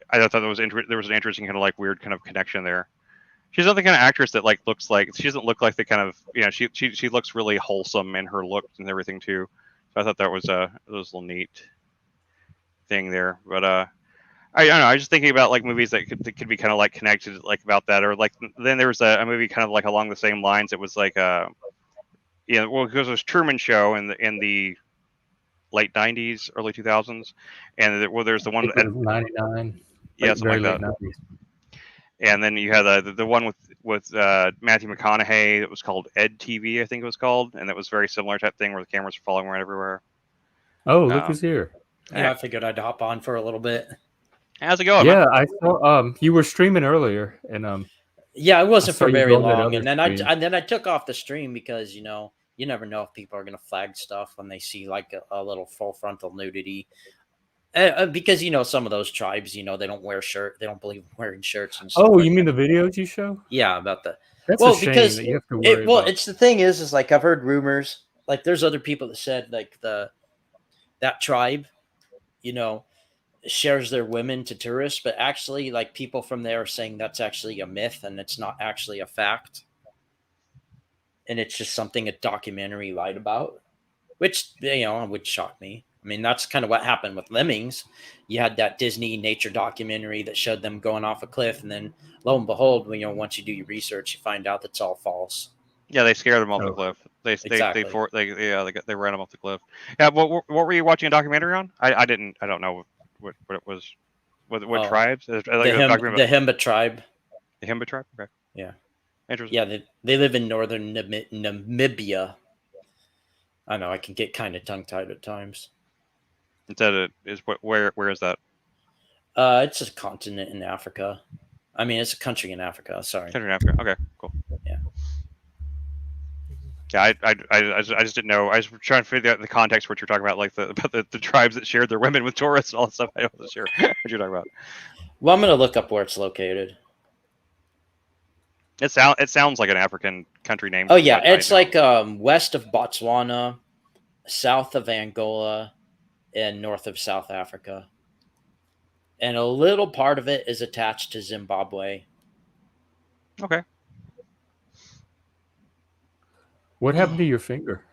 I thought there was an interesting kind of like weird kind of connection there. She's not the kind of actress that like looks like she doesn't look like the kind of she looks really wholesome in her look and everything too. So I thought that was a little neat thing there. But I don't know. I was just thinking about like movies that could be kind of like connected like about that, or like then there was a movie kind of like along the same lines. It was like well, because it was Truman Show in the late '90s, early 2000s, and there's the I one think it was 99. yeah, Late, something very like late that. 90s. And then you had the one with Matthew McConaughey that was called Ed TV, I think it was called, and that was very similar type thing where the cameras were following around everywhere. Oh, look who's here. Yeah, I figured I'd hop on for a little bit. How's it going, Yeah, man? I saw you were streaming earlier, and Yeah, it wasn't saw for you very go on that long, other and then stream. I took off the stream because you never know if people are gonna flag stuff when they see like a little full frontal nudity. Because some of those tribes, they don't wear they don't believe in wearing shirts and stuff. Oh, like you mean that. the videos you show? Yeah, about the That's well, a shame because that you have to worry well, about. it's the thing is like I've heard rumors, like there's other people that said like that tribe, you know, shares their women to tourists, but actually like people from there are saying that's actually a myth and it's not actually a fact. And it's just something a documentary lied about, which would shock me. I mean, that's kind of what happened with lemmings. You had that Disney nature documentary that showed them going off a cliff, and then lo and behold, once you do your research, you find out that's all false. Yeah, they scared them off the Oh. cliff. Exactly. They ran them off the cliff. Yeah, what were you watching a documentary on? I don't know what it was. What Oh, tribes? The Himba tribe. The Himba tribe. Okay. Yeah. Interesting. Yeah, they live in northern Namibia. I know I can get kind of tongue tied at times. Where is that? It's a continent in Africa. I mean, it's a country in Africa. Sorry. Country in Africa. Okay, cool. Yeah. Yeah, I just didn't know. I was trying to figure out the context of what you're talking about, like about the tribes that shared their women with tourists and all that stuff. I wasn't sure what you're talking about. Well, I'm gonna look up where it's located. It sounds like an African country name. Oh yeah, it's like west of Botswana, south of Angola, and north of South Africa. And a little part of it is attached to Zimbabwe. Okay. What happened to your finger?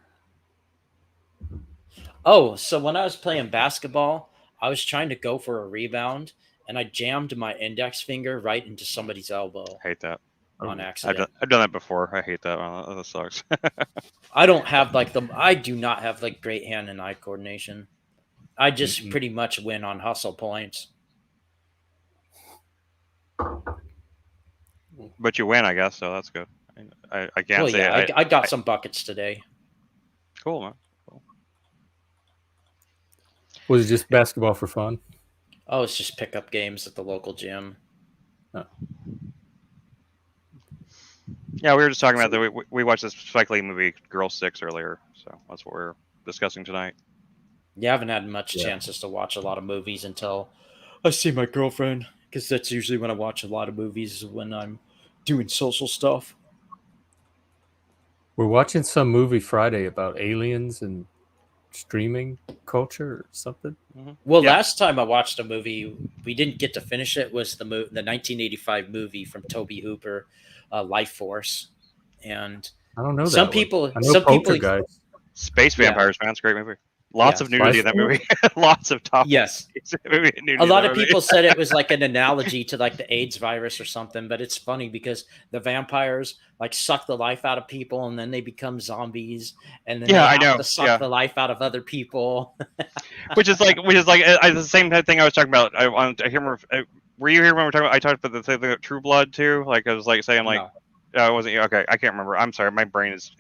Oh, so when I was playing basketball, I was trying to go for a rebound, and I jammed my index finger right into somebody's elbow I hate that. on accident. I've done that before. I hate that. That sucks. I do not have like great hand and eye coordination. I just Mm-mm. pretty much win on hustle points. But you win, I guess, so that's good. I can't Well, say yeah, I, I got I some buckets today. cool, man. Was it just basketball for fun? Oh, it's just pickup games at the local gym. Yeah, we were just talking about that. We watched this Spike Lee movie, Girl Six, earlier, so that's what we're discussing tonight. You haven't had much Yeah. chances to watch a lot of movies until I see my girlfriend, because that's usually when I watch a lot of movies, is when I'm doing social stuff. We're watching some movie Friday about aliens and streaming culture or something. Well, Yeah. last time I watched a movie, we didn't get to finish it. Was the 1985 movie from Toby Hooper, Life Force, and I don't know some that people, one. I know some people, Poltergeist. Space Yeah. Vampires, man, it's a great movie. Lots Yeah. of nudity in that movie. Lots of topics. Yes. Nudity A in lot that of movie. people said it was like an analogy to like the AIDS virus or something, but it's funny because the vampires like suck the life out of people and then they become zombies and then Yeah, they I have know. to suck Yeah. the life out of other people. which is like the same thing I was talking about. I hear remember. Were you here when we were talking about? I talked about the same thing about True Blood too. Like I was like saying like. No. I wasn't okay. I can't remember. I'm sorry. My brain is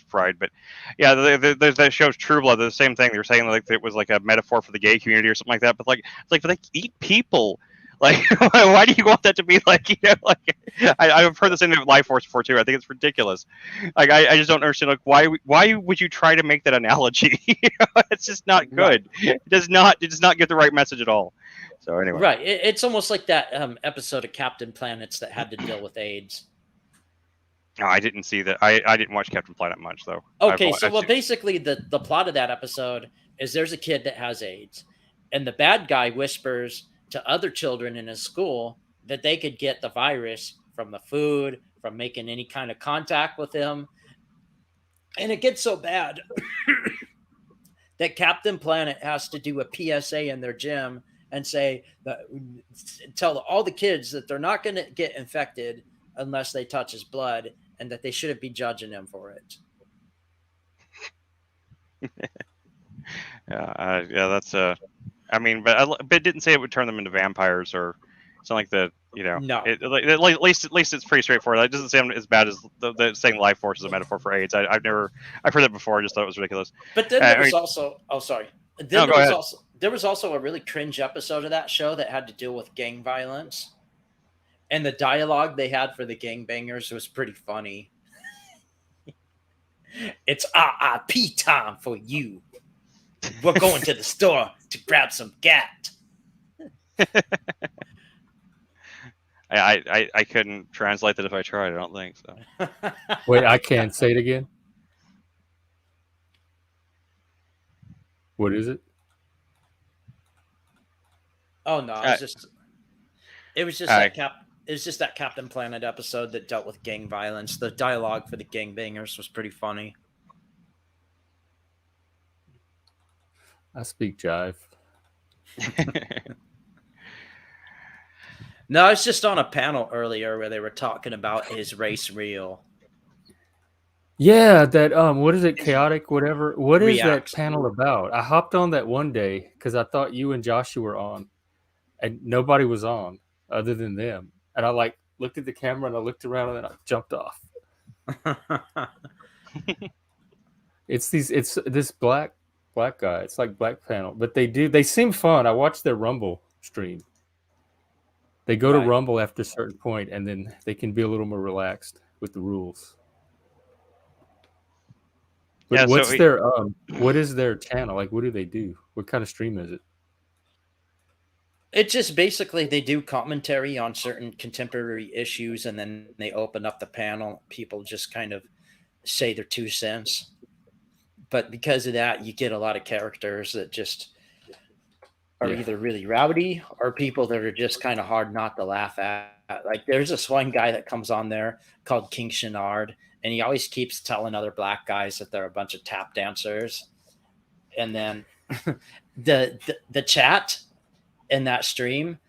fried. But yeah, there's that show's True Blood. The same thing. They were saying like it was like a metaphor for the gay community or something like that. But like it's like, but they eat people. Like, why do you want that to be like? You know, like I've heard the same thing with Life Force before too. I think it's ridiculous. Like I just don't understand. Like why would you try to make that analogy? It's just not good. It does not get the right message at all. So anyway, Right. It's almost like that episode of Captain Planets that had to deal with AIDS. no, I didn't see that. I didn't watch Captain Planet much though. Okay, I've so well, seen- basically the plot of that episode is there's a kid that has AIDS, and the bad guy whispers to other children in his school that they could get the virus from the food, from making any kind of contact with him, and it gets so bad that Captain Planet has to do a PSA in their gym and say that tell all the kids that they're not going to get infected unless they touch his blood, and that they shouldn't be judging him for it. yeah, that's I mean, but it didn't say it would turn them into vampires or something like that. You know, No. At least it's pretty straightforward. It doesn't sound as bad as the saying Life Force is a metaphor for AIDS. I've heard that before. I just thought it was ridiculous. But then there was also No, go ahead. there was also a really cringe episode of that show that had to deal with gang violence, and the dialogue they had for the gangbangers was pretty funny. It's RIP time for you. We're going to the store to grab some gat. I couldn't translate that if I tried. I don't think so. Wait, I can't say it again. What is it? Oh no, it was just it was just that Captain Planet episode that dealt with gang violence. The dialogue for the gangbangers was pretty funny. I speak jive. No, I was just on a panel earlier where they were talking about is race real? Yeah, that what is it? Chaotic, whatever. What is React. that panel about? I hopped on that one day because I thought you and Joshua were on, and nobody was on other than them. And I like looked at the camera and I looked around and then I jumped off. It's this black guy. It's like black panel, but they seem fun. I watched their Rumble stream. They go Right. to Rumble after a certain point, and then they can be a little more relaxed with the rules. But Yeah, so what's their what is their channel? Like, what do they do? What kind of stream is it? It just basically they do commentary on certain contemporary issues, and then they open up the panel. People just kind of say their 2 cents. But because of that, you get a lot of characters that just are Yeah. either really rowdy or people that are just kind of hard not to laugh at. Like there's this one guy that comes on there called King Shenard, and he always keeps telling other black guys that they're a bunch of tap dancers. And then the chat in that stream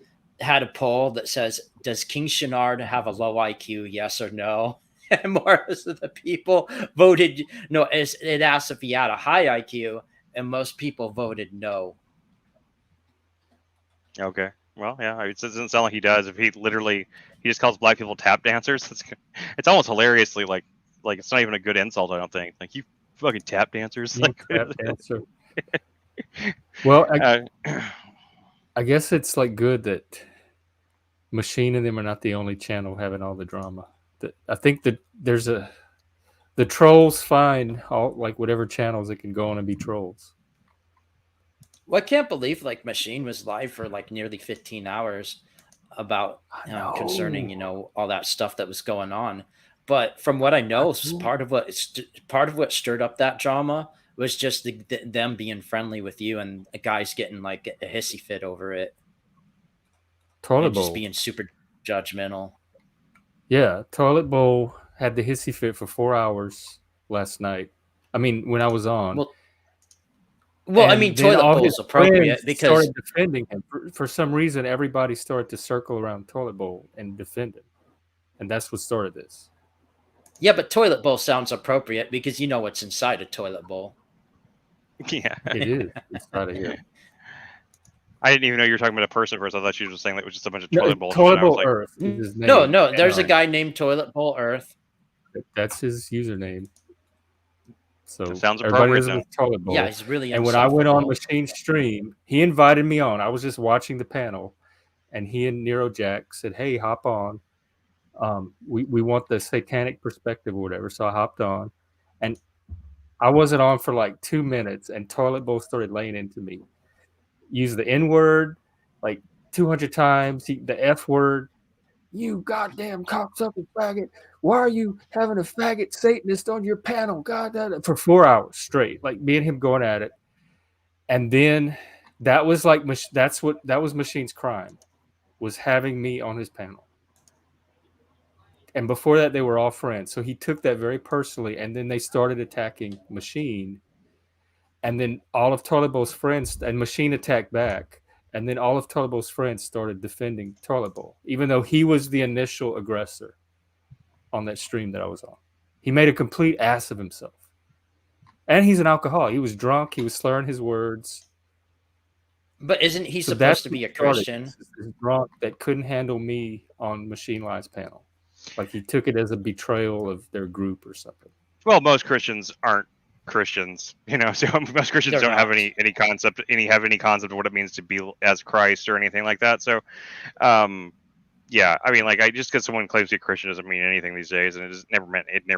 had a poll that says, does King Shenard have a low IQ, yes or no? And most of the people voted no. It asked if he had a high IQ, and most people voted no. Okay. Well, yeah, it doesn't sound like he does. If he just calls black people tap dancers, it's almost hilariously like it's not even a good insult. I don't think. Like, you fucking tap dancers. You Like, tap dancer. Well, uh, I guess it's like good that Machine and them are not the only channel having all the drama. I think that the trolls find all like whatever channels it can go on and be trolls. Well, I can't believe like Machine was live for like nearly 15 hours about I know. concerning all that stuff that was going on. But from what I know, part of what stirred up that drama was just them being friendly with you and guys getting like a hissy fit over it Toilet and just Bowl. being super judgmental. Yeah, Toilet Bowl had the hissy fit for 4 hours last night. I mean, when I was on. Well, I mean, And then Toilet all Bowl his is appropriate friends because started defending him. For some reason, everybody started to circle around Toilet Bowl and defend him. And that's what started this. yeah, but Toilet Bowl sounds appropriate because you know what's inside a toilet bowl. yeah, It is. It's out of here. I didn't even know you were talking about a person first. I thought you were just saying that it was just a bunch of No, toilet bowls. Toilet And I was Bowl like, Earth is his name. No, there's a No. guy named Toilet Bowl Earth. That's his username. So That sounds everybody appropriate, knows it was Toilet Bowl. Yeah, he's really And when I went on insufferable. Machine Stream, he invited me on. I was just watching the panel, and he and Nero Jack said, "Hey, hop on. We want the satanic perspective or whatever." So I hopped on, and I wasn't on for like 2 minutes, and Toilet Bowl started laying into me. Use the N word like 200 times, the F word. You goddamn cocksucker faggot. Why are you having a faggot Satanist on your panel? God, for 4 hours straight, like me and him going at it. And then that was like, that was Machine's crime, was having me on his panel. And before that, they were all friends. So he took that very personally. And then they started attacking Machine. And then all of Toilet Bowl's friends and Machine attacked back. And then all of Toilet Bowl's friends started defending Toilet Bowl, even though he was the initial aggressor on that stream that I was on. He made a complete ass of himself. And he's an alcoholic. He was drunk. He was slurring his words. But isn't he So supposed to be a Christian? This drunk that couldn't handle me on Machine Live's panel. Like he took it as a betrayal of their group or something. well, most Christians aren't Christians, so most Christians They're don't have not. any concept of what it means to be as Christ or anything like that. So, yeah, I mean, like, just because someone claims to be a Christian doesn't mean anything these days, and it never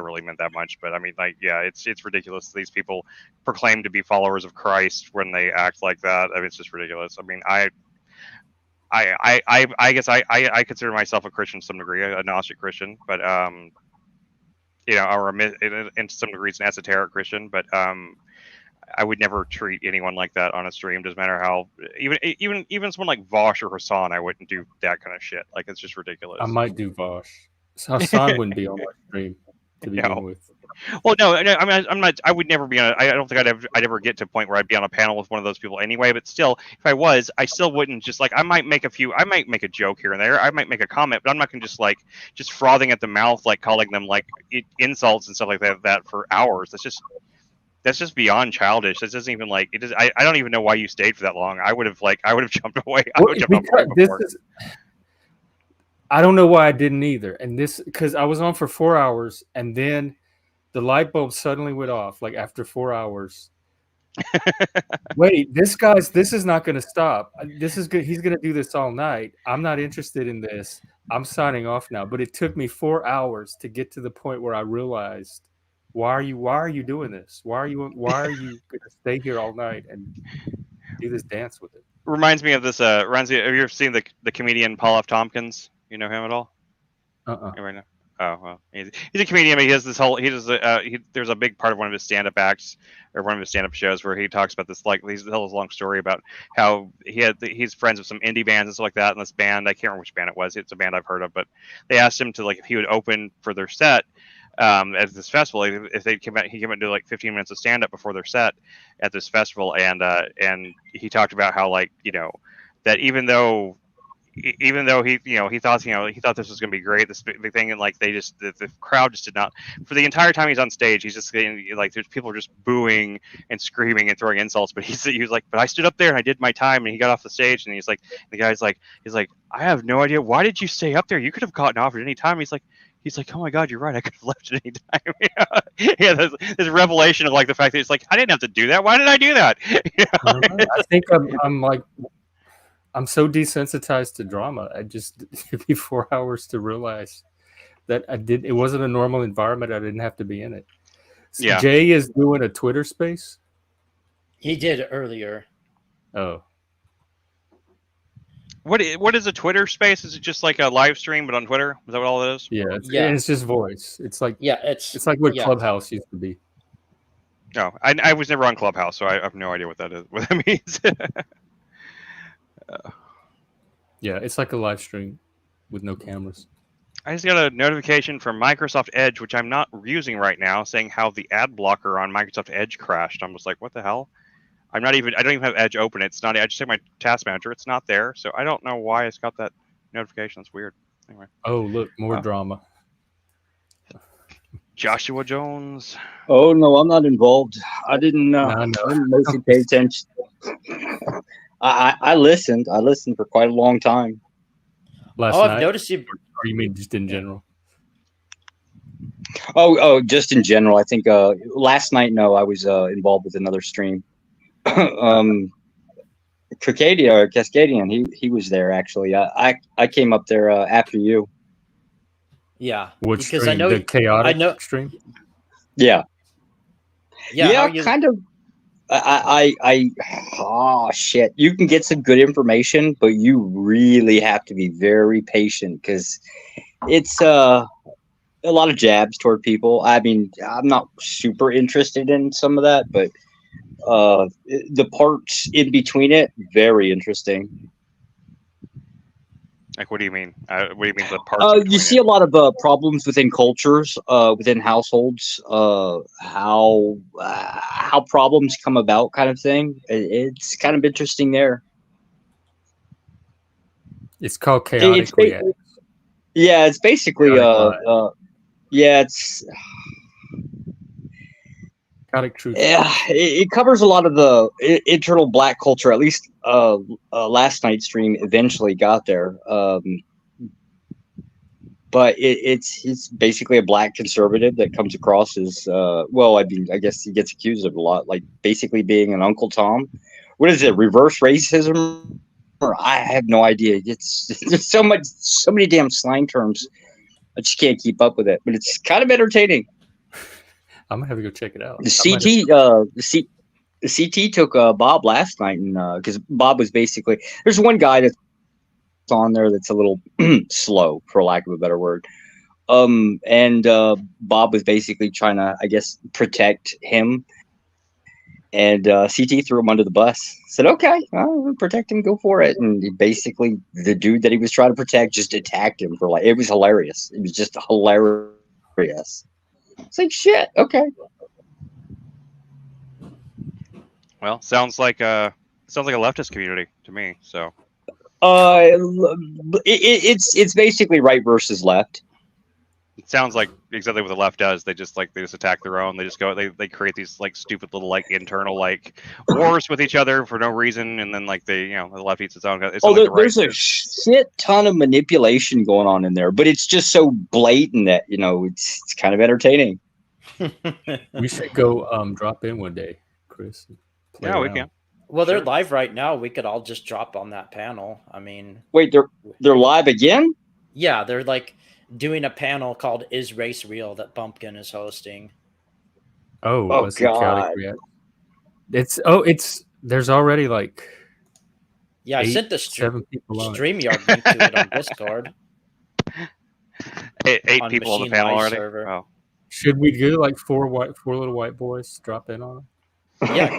really meant that much. But I mean, like, yeah, it's ridiculous. These people proclaim to be followers of Christ when they act like that. I mean, it's just ridiculous. I mean, I guess I consider myself a Christian to some degree, a Gnostic Christian, but or in some degrees an esoteric Christian, but I would never treat anyone like that on a stream. Doesn't matter how, even someone like Vosh or Hassan, I wouldn't do that kind of shit. Like, it's just ridiculous. I might do Vosh. Hassan wouldn't be on my stream to begin with. Well, no, I mean, I'm not. I would never be on. I don't think I'd ever get to a point where I'd be on a panel with one of those people anyway. But still, if I was, I still wouldn't just like. I might make a joke here and there. I might make a comment, but I'm not going to just frothing at the mouth, like calling them like insults and stuff like that for hours. That's just beyond childish. That doesn't even like it. Is, I don't even know why you stayed for that long. I would have jumped away. I would jump away before. I don't know why I didn't either. And this because I was on for 4 hours, and then the light bulb suddenly went off. Like after 4 hours. Wait, this is not going to stop. This is good. He's going to do this all night. I'm not interested in this. I'm signing off now. But it took me 4 hours to get to the point where I realized. Why are you doing this? Why are you going to stay here all night and do this dance with it? Reminds me of this. Have you ever seen the comedian Paul F. Tompkins? You know him at all? Right now. Oh well, he's a comedian. But he has this whole. There's a big part of one of his stand-up acts or one of his stand-up shows where he talks about this. Like, he tells a long story about how he's friends with some indie bands and stuff like that. And this band, I can't remember which band it was. It's a band I've heard of, but they asked him to, like, if he would open for their set. At this festival, if he came out and do like 15 minutes of stand up before their set at this festival, and he talked about how, like, that even though even though he thought this was going to be great, this big thing, and like the crowd just did not. For the entire time he's on stage, he's just getting, like, there's people just booing and screaming and throwing insults, but he was like, but I stood up there and I did my time, and he got off the stage, and he's like, the guy's like, I have no idea, why did you stay up there? You could have gotten off at any time. He's like, oh my god, you're right, I could have left at any time. Yeah, this revelation of like the fact that it's like, I didn't have to do that. Why did I do that? I think I'm so desensitized to drama. I just it took me 4 hours to realize that it wasn't a normal environment. I didn't have to be in it. So Yeah. Jay is doing a Twitter space. He did earlier. Oh, What is a Twitter space? Is it just like a live stream but on Twitter? Is that what all it is? yeah, Yeah. it's just voice. It's like Yeah, it's like what yeah. Clubhouse used to be. No, I was never on Clubhouse, so I have no idea what that is. What that means. Yeah, it's like a live stream with no cameras. I just got a notification from Microsoft Edge, which I'm not using right now, saying how the ad blocker on Microsoft Edge crashed. I'm just like, what the hell? I don't even have Edge open. It's not. I just checked my task manager. It's not there, so I don't know why it's got that notification. It's weird. Anyway, Oh, look, more Wow. drama. Joshua Jones. Oh no, I'm not involved. I didn't. No. I didn't mostly pay attention. I listened. I listened for quite a long time. Last Oh, I've night, noticed you. or you mean just in general? Oh, just in general. I think last night. No, I was involved with another stream. Cascadian. He was there actually. I came up there after you. Yeah, Which because stream? I know The chaotic I know- stream. Yeah. Yeah, how you, kind of. Oh shit! You can get some good information, but you really have to be very patient because it's a lot of jabs toward people. I mean, I'm not super interested in some of that, but the parts in between it, very interesting. Like, what do you mean? What do you mean the parts? in You between see it? a lot of problems within cultures, within households, how problems come about, kind of thing. It's kind of interesting there. It's called chaotic. It's ba- Yeah, it's basically Chaotic it's chaotic truth. it covers a lot of the internal black culture. At least last night's stream eventually got there. But it's basically a black conservative that comes across as well. I mean, I guess he gets accused of a lot, like basically being an Uncle Tom. What is it? Reverse racism? Or I have no idea. It's there's so many damn slang terms. I just can't keep up with it. But it's kind of entertaining. I'm gonna have to go check it out. The CT took Bob last night, and because Bob was basically, there's one guy that's on there that's a little slow, for lack of a better word. And Bob was basically trying to, I guess, protect him. And CT threw him under the bus. Said, "Okay, I'll protect him. Go for it." And he basically, the dude that he was trying to protect just attacked him for it was hilarious. It was just hilarious. It's like, shit. Okay. Well, sounds like a leftist community to me. So It's basically right versus left. it sounds like exactly what the left does. They just attack their own. They just go. They create these like stupid little like internal like wars with each other for no reason, and then like the left eats its own. It's like the right There's a shit ton of manipulation going on in there, but it's just so blatant that it's kind of entertaining. We should go drop in one day, Chris. and play Yeah, we around. can. well, they're Sure. live right now. We could all just drop on that panel. I mean, Wait, they're live again? yeah, they're like doing a panel called "Is Race Real" that Bumpkin is hosting. Oh, Oh, was it chaotic God. react? There's already like Yeah, I 8, sent the 7 people on it. StreamYard link to it on Discord. Eight On people on the Machine panel Live already. server. Oh. Should we do like four little white boys drop in on it? Yeah,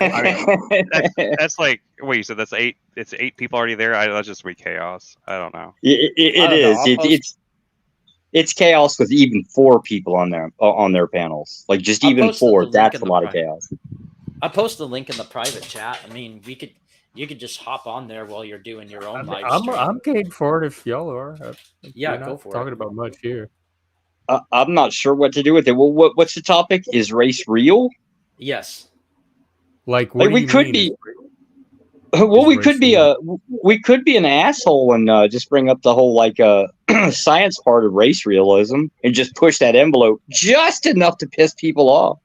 That's like wait. So that's 8. It's 8 people already there. That's just be chaos. I don't know. It I don't know, is. I'll post- It's chaos with even 4 people on their panels. Like just I'll even post the 4. link That's in a the lot of pri- chaos. I post the link in the private chat. I mean, You could just hop on there while you're doing your own I'm, live I'm, stream. I'm game for it if y'all are. Yeah, we're go not for talking it. about much here. I'm not sure what to do with it. Well, what's the topic? Is race real? Yes. Like, what Like do we you could mean? be. Is Well, we race could be real? we could be an asshole and just bring up the whole like science part of race realism and just push that envelope just enough to piss people off.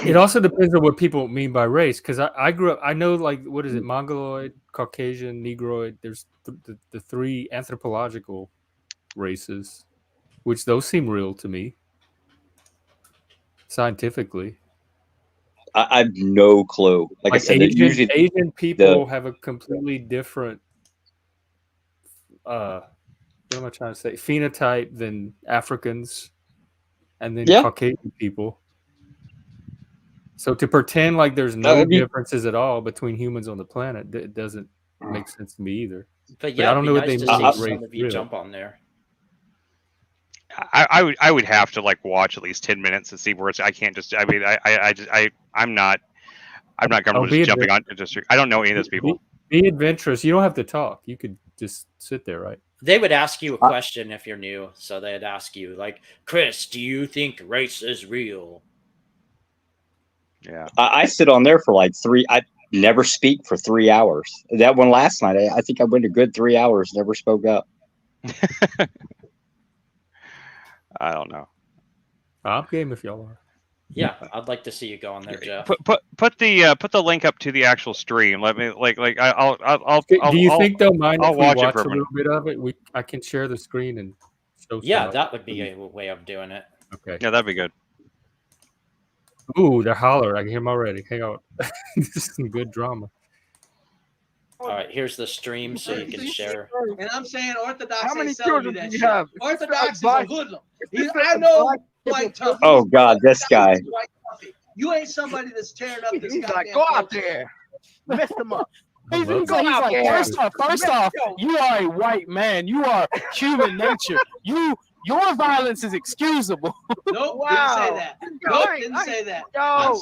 It also depends on what people mean by race, because I grew up. I know, like, what is it? Mongoloid, Caucasian, Negroid. There's the three anthropological races, which those seem real to me scientifically. I have no clue. Like I said, usually Asian people have a completely different what am I trying to say? Phenotype than Africans, and then Caucasian people. So to pretend like there's no differences at all between humans on the planet, it doesn't make sense to me either. But yeah, I don't know what they mean. Some of you jump on there. I would have to like watch at least 10 minutes to see where it's. I can't just. I mean, I'm not comfortable just jumping on. I don't know any of those people. Be adventurous. You don't have to talk. You could just sit there, right? They would ask you a question if you're new. So they'd ask you, like, Chris, do you think race is real? Yeah. I sit on there for like 3. I never speak for 3 hours. That one last night, I think I went a good 3 hours, never spoke up. I don't know. I'm game if y'all are. Yeah, I'd like to see you go on there, Jeff. Put the link up to the actual stream. Let me I'll. Do you think they'll mind if we watch it for a little bit of it? I can share the screen and show. Yeah, that would be a way of doing it. Okay. Yeah, that'd be good. Ooh, they're hollering. I can hear them already. Hang on. This is some good drama. All right, here's the stream so you can share. And I'm saying Orthodox How many ain't selling you children that do you shit. have? Orthodox is a hoodlum. I know white tough. Oh God, this guy. You ain't somebody that's tearing up this He's goddamn like, go out culture. there, mess them up. He's like, first off, you are a white man. You are human nature. Your violence is excusable. Nope, Wow. didn't say that. Nope, didn't say that. I'm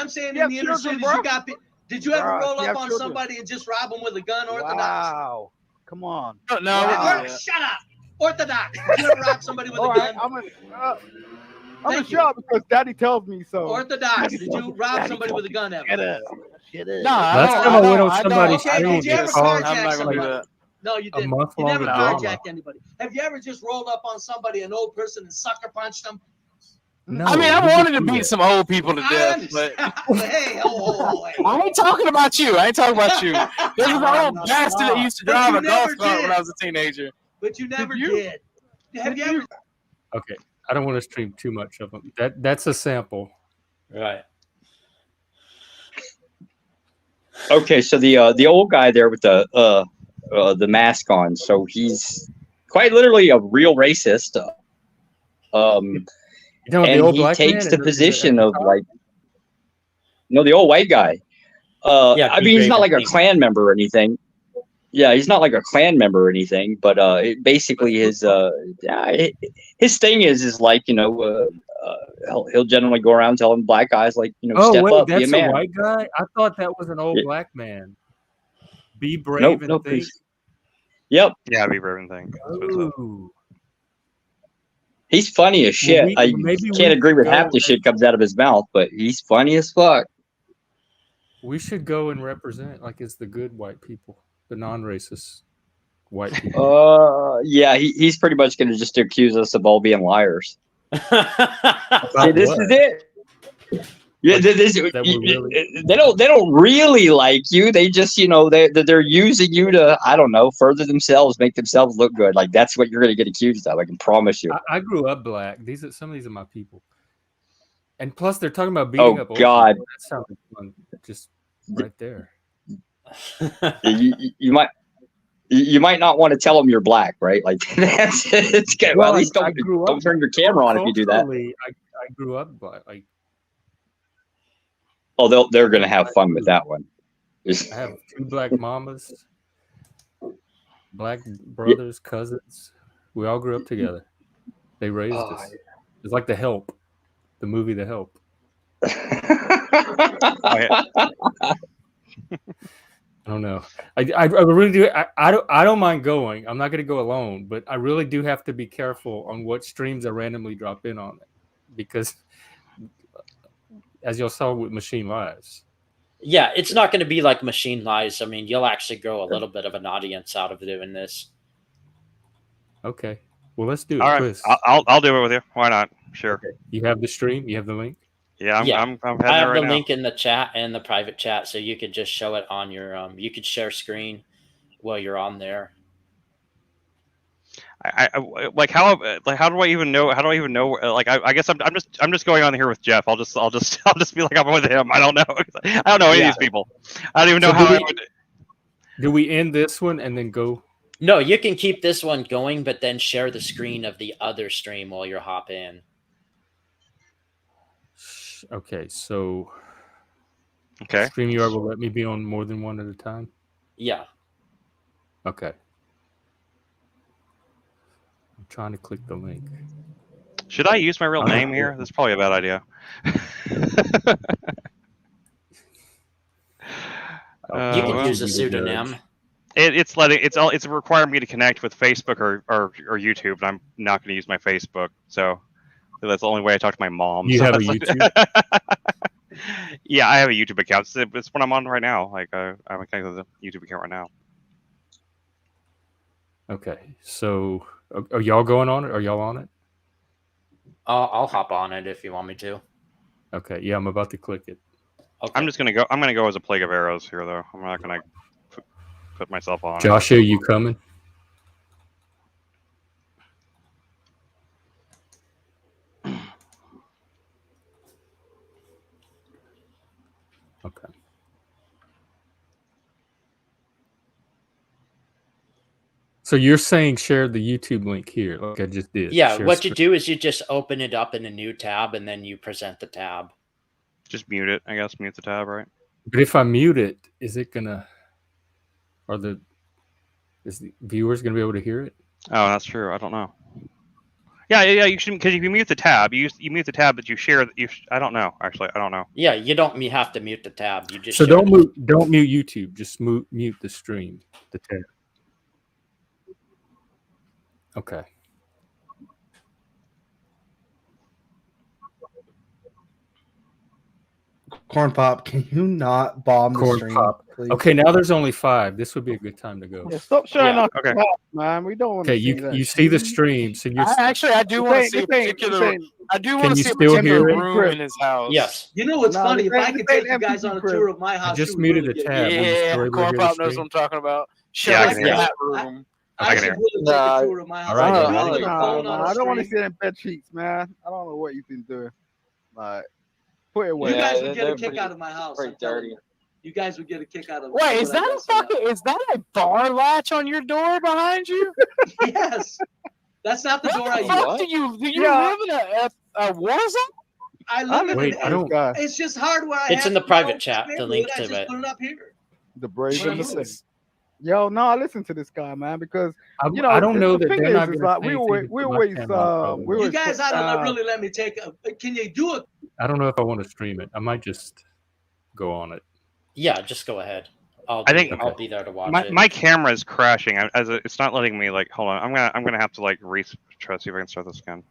saying in the inner cities you got. Did you ever roll up on somebody and just rob them with a gun? Orthodox. Wow, come on. No. Wow. Shut up. Orthodox. Did you ever rob somebody with a gun? I'm a shot because Daddy tells me so. Orthodox. Did you rob somebody with a gun ever? Last time I went on somebody's Okay, stream, did you ever they called carjack somebody? No, you didn't. month You never long drama. carjacked anybody. Have you ever just rolled up on somebody, an old person, and sucker punched them? No, I mean, I wanted to beat some old people to I death, understand. but Hey, hey. I ain't talking about you. There's an old bastard that used to But drive you a golf never cart when did. I was a teenager. But you never you? did. Have you ever? Okay, I don't want to stream too much of them. That's a sample. Right. Okay, so the old guy there with the mask on, so he's quite literally a real racist. You know, the And old he black takes man the at position the of top? like, no, the old white guy. Yeah, I mean, he's not like a Pete. Klan member or anything. Yeah, he's not like a Klan member or anything. But basically, his thing is like, you know, he'll generally go around telling black guys like, you know, Oh step wait, up, be a that's a man. white guy. I thought that was an old Yeah. black man. Be brave Nope, and nope. think. Yep, Yeah, be brave and thing. Ooh. he's funny as shit. we- I maybe we can't agree with should half go the shit comes out of his mouth, but he's funny as fuck. We should go and represent like it's the good white people, the non-racist white people. Yeah, he's pretty much going to just accuse us of all being liars. About See, this what? is it. Yeah, they don't really like you. They just, you know, they're using you to, I don't know, further themselves, make themselves look good. Like that's what you're going to get accused of. I can promise you. I grew up black. Some of these are my people. And plus, they're talking about beating Oh, up old God. people. That sounds fun. Just right there. You might not want to tell them you're black, right? Like that's it's good. Well, at least don't turn your camera on if you do that. I grew up black. Like Oh, they're going to have fun with that one. I have 2 black mamas, black brothers, cousins. We all grew up together. They raised us. It's like The Help, the movie The Help. Oh, yeah. don't know. I really do. I don't mind going. I'm not going to go alone, but I really do have to be careful on what streams I randomly drop in on it, because as y'all saw with Machine Lives. Yeah, it's not going to be like Machine Lives. I mean, you'll actually grow a little bit of an audience out of doing this. Okay. Well, let's do it, All right, Chris. I'll do it with you. Why not? Sure. Okay. You have the stream. You have the link. Yeah, I'm heading I there have right the now. link in the chat and the private chat, so you could just show it on your. You could share screen while you're on there. I how do I even know? How do I even know? Like I guess I'm just going on here with Jeff. I'll just be like I'm with him. I don't know. I don't know any of these people. I don't even know So how I would. Do we end this one and then go? No, you can keep this one going, but then share the screen of the other stream while you're hop in. Okay, so Okay. StreamYard will let me be on more than one at a time? Yeah. Okay. I'm trying to click the link. Should I use my real name here? That's probably a bad idea. You can well, use a pseudonym. It's requiring me to connect with Facebook or YouTube, and I'm not going to use my Facebook. So that's the only way I talk to my mom. You so have a that's like- YouTube? Yeah, I have a YouTube account. It's what I'm on right now. Like I'm connected to the YouTube account right now. Okay, so are y'all going on it? Are y'all on it? I'll hop on it if you want me to. Okay, yeah, I'm about to click it. Okay. I'm gonna go as a Plague of Arrows here, though. I'm not gonna put myself on. Josh, are you coming? Okay. So you're saying share the YouTube link here, like I just did. Yeah, Share what you screen. do is you just open it up in a new tab and then you present the tab. Just mute it. I guess mute the tab, right? But if I mute it, is it gonna? Is the viewers gonna be able to hear it? Oh, that's true. I don't know. Yeah. You should, because if you mute the tab, you mute the tab, but you share. I don't know. Actually, I don't know. Yeah, you don't have to mute the tab. You just So show don't it. don't mute YouTube. Just mute the stream, the tab. Okay. Corn Pop, can you not bomb the Corn stream, Pop. please? Okay, now there's only 5. This would be a good time to go. Yeah, stop showing Yeah. us Okay. that, man. We don't want Okay, to see that. you see the stream, so you're I do want to see a particular. I do want to you see a still hear particular it? room in his house. Yes. You know what's Nah, funny? If this I ain't- could this take you ain't guys on a empty, tour of my I house, just you would muted really the get tab. it. Will you still Yeah, able to Corn hear the Pop knows what stream? I'm talking about. Show Yeah, I us can hear that room. I I can should hear. really take Nah, a tour of my house. all right, If you're then. really gonna phone on a I don't want to stream, see them bed sheets, man. I don't know what you've been doing. Like, put it away. you guys Yeah, would get a they're kick pretty- out of my house. pretty I'm telling dirty. you. You guys would get a kick out of. Wait, is what I that a got set up. fucking? Is that a bar latch on your door behind you? Yes. That's not the door What I the use. fuck do you Yeah. live in a war zone? I live in Wait, it. I don't. Guy, It's just hard where I It's have in the to private go chat, to the link I to just it. put it up here. the brave When and the I'm sick. Yo, no, I listen to this guy, man, because you know I don't know the that thing they're not is gonna like say we anything always to put my camera on, probably. we You always guys put, ought to really let me take a. Can you do it? I don't know if I want to stream it. I might just go on it. Yeah, just go ahead. I think- I'll be there to watch it. My camera is crashing. It's not letting me like. Hold on. I'm gonna have to like try to see if I can start this again.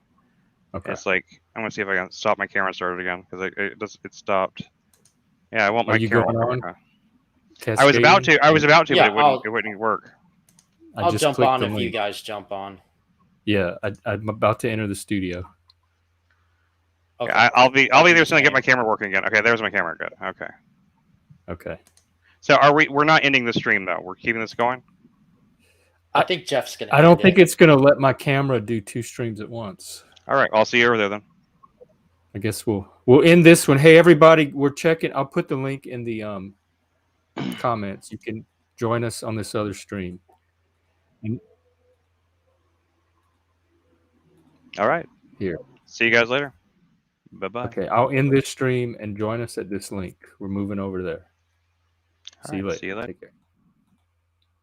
Okay. It's like I'm gonna see if I can stop my camera and start it again because it stopped. Yeah, I want Are my you camera. going on? I was about to, Yeah, but it wouldn't work. I'll just jump clicked on the if you link. guys jump on. Yeah, I'm about to enter the studio. Okay. I'll be there soon to get my camera working again. Okay, there's my camera. Good. Okay. Okay. So we're not ending the stream though. We're keeping this going. I think Jeff's gonna. I don't end think it. it's gonna let my camera do 2 streams at once. All right. I'll see you over there then. I guess we'll end this one. Hey everybody, we're checking. I'll put the link in the comments. You can join us on this other stream. All right. Here. See you guys later. Bye bye. Okay, I'll end this stream and join us at this link. We're moving over there. See you later. See you later. Take care.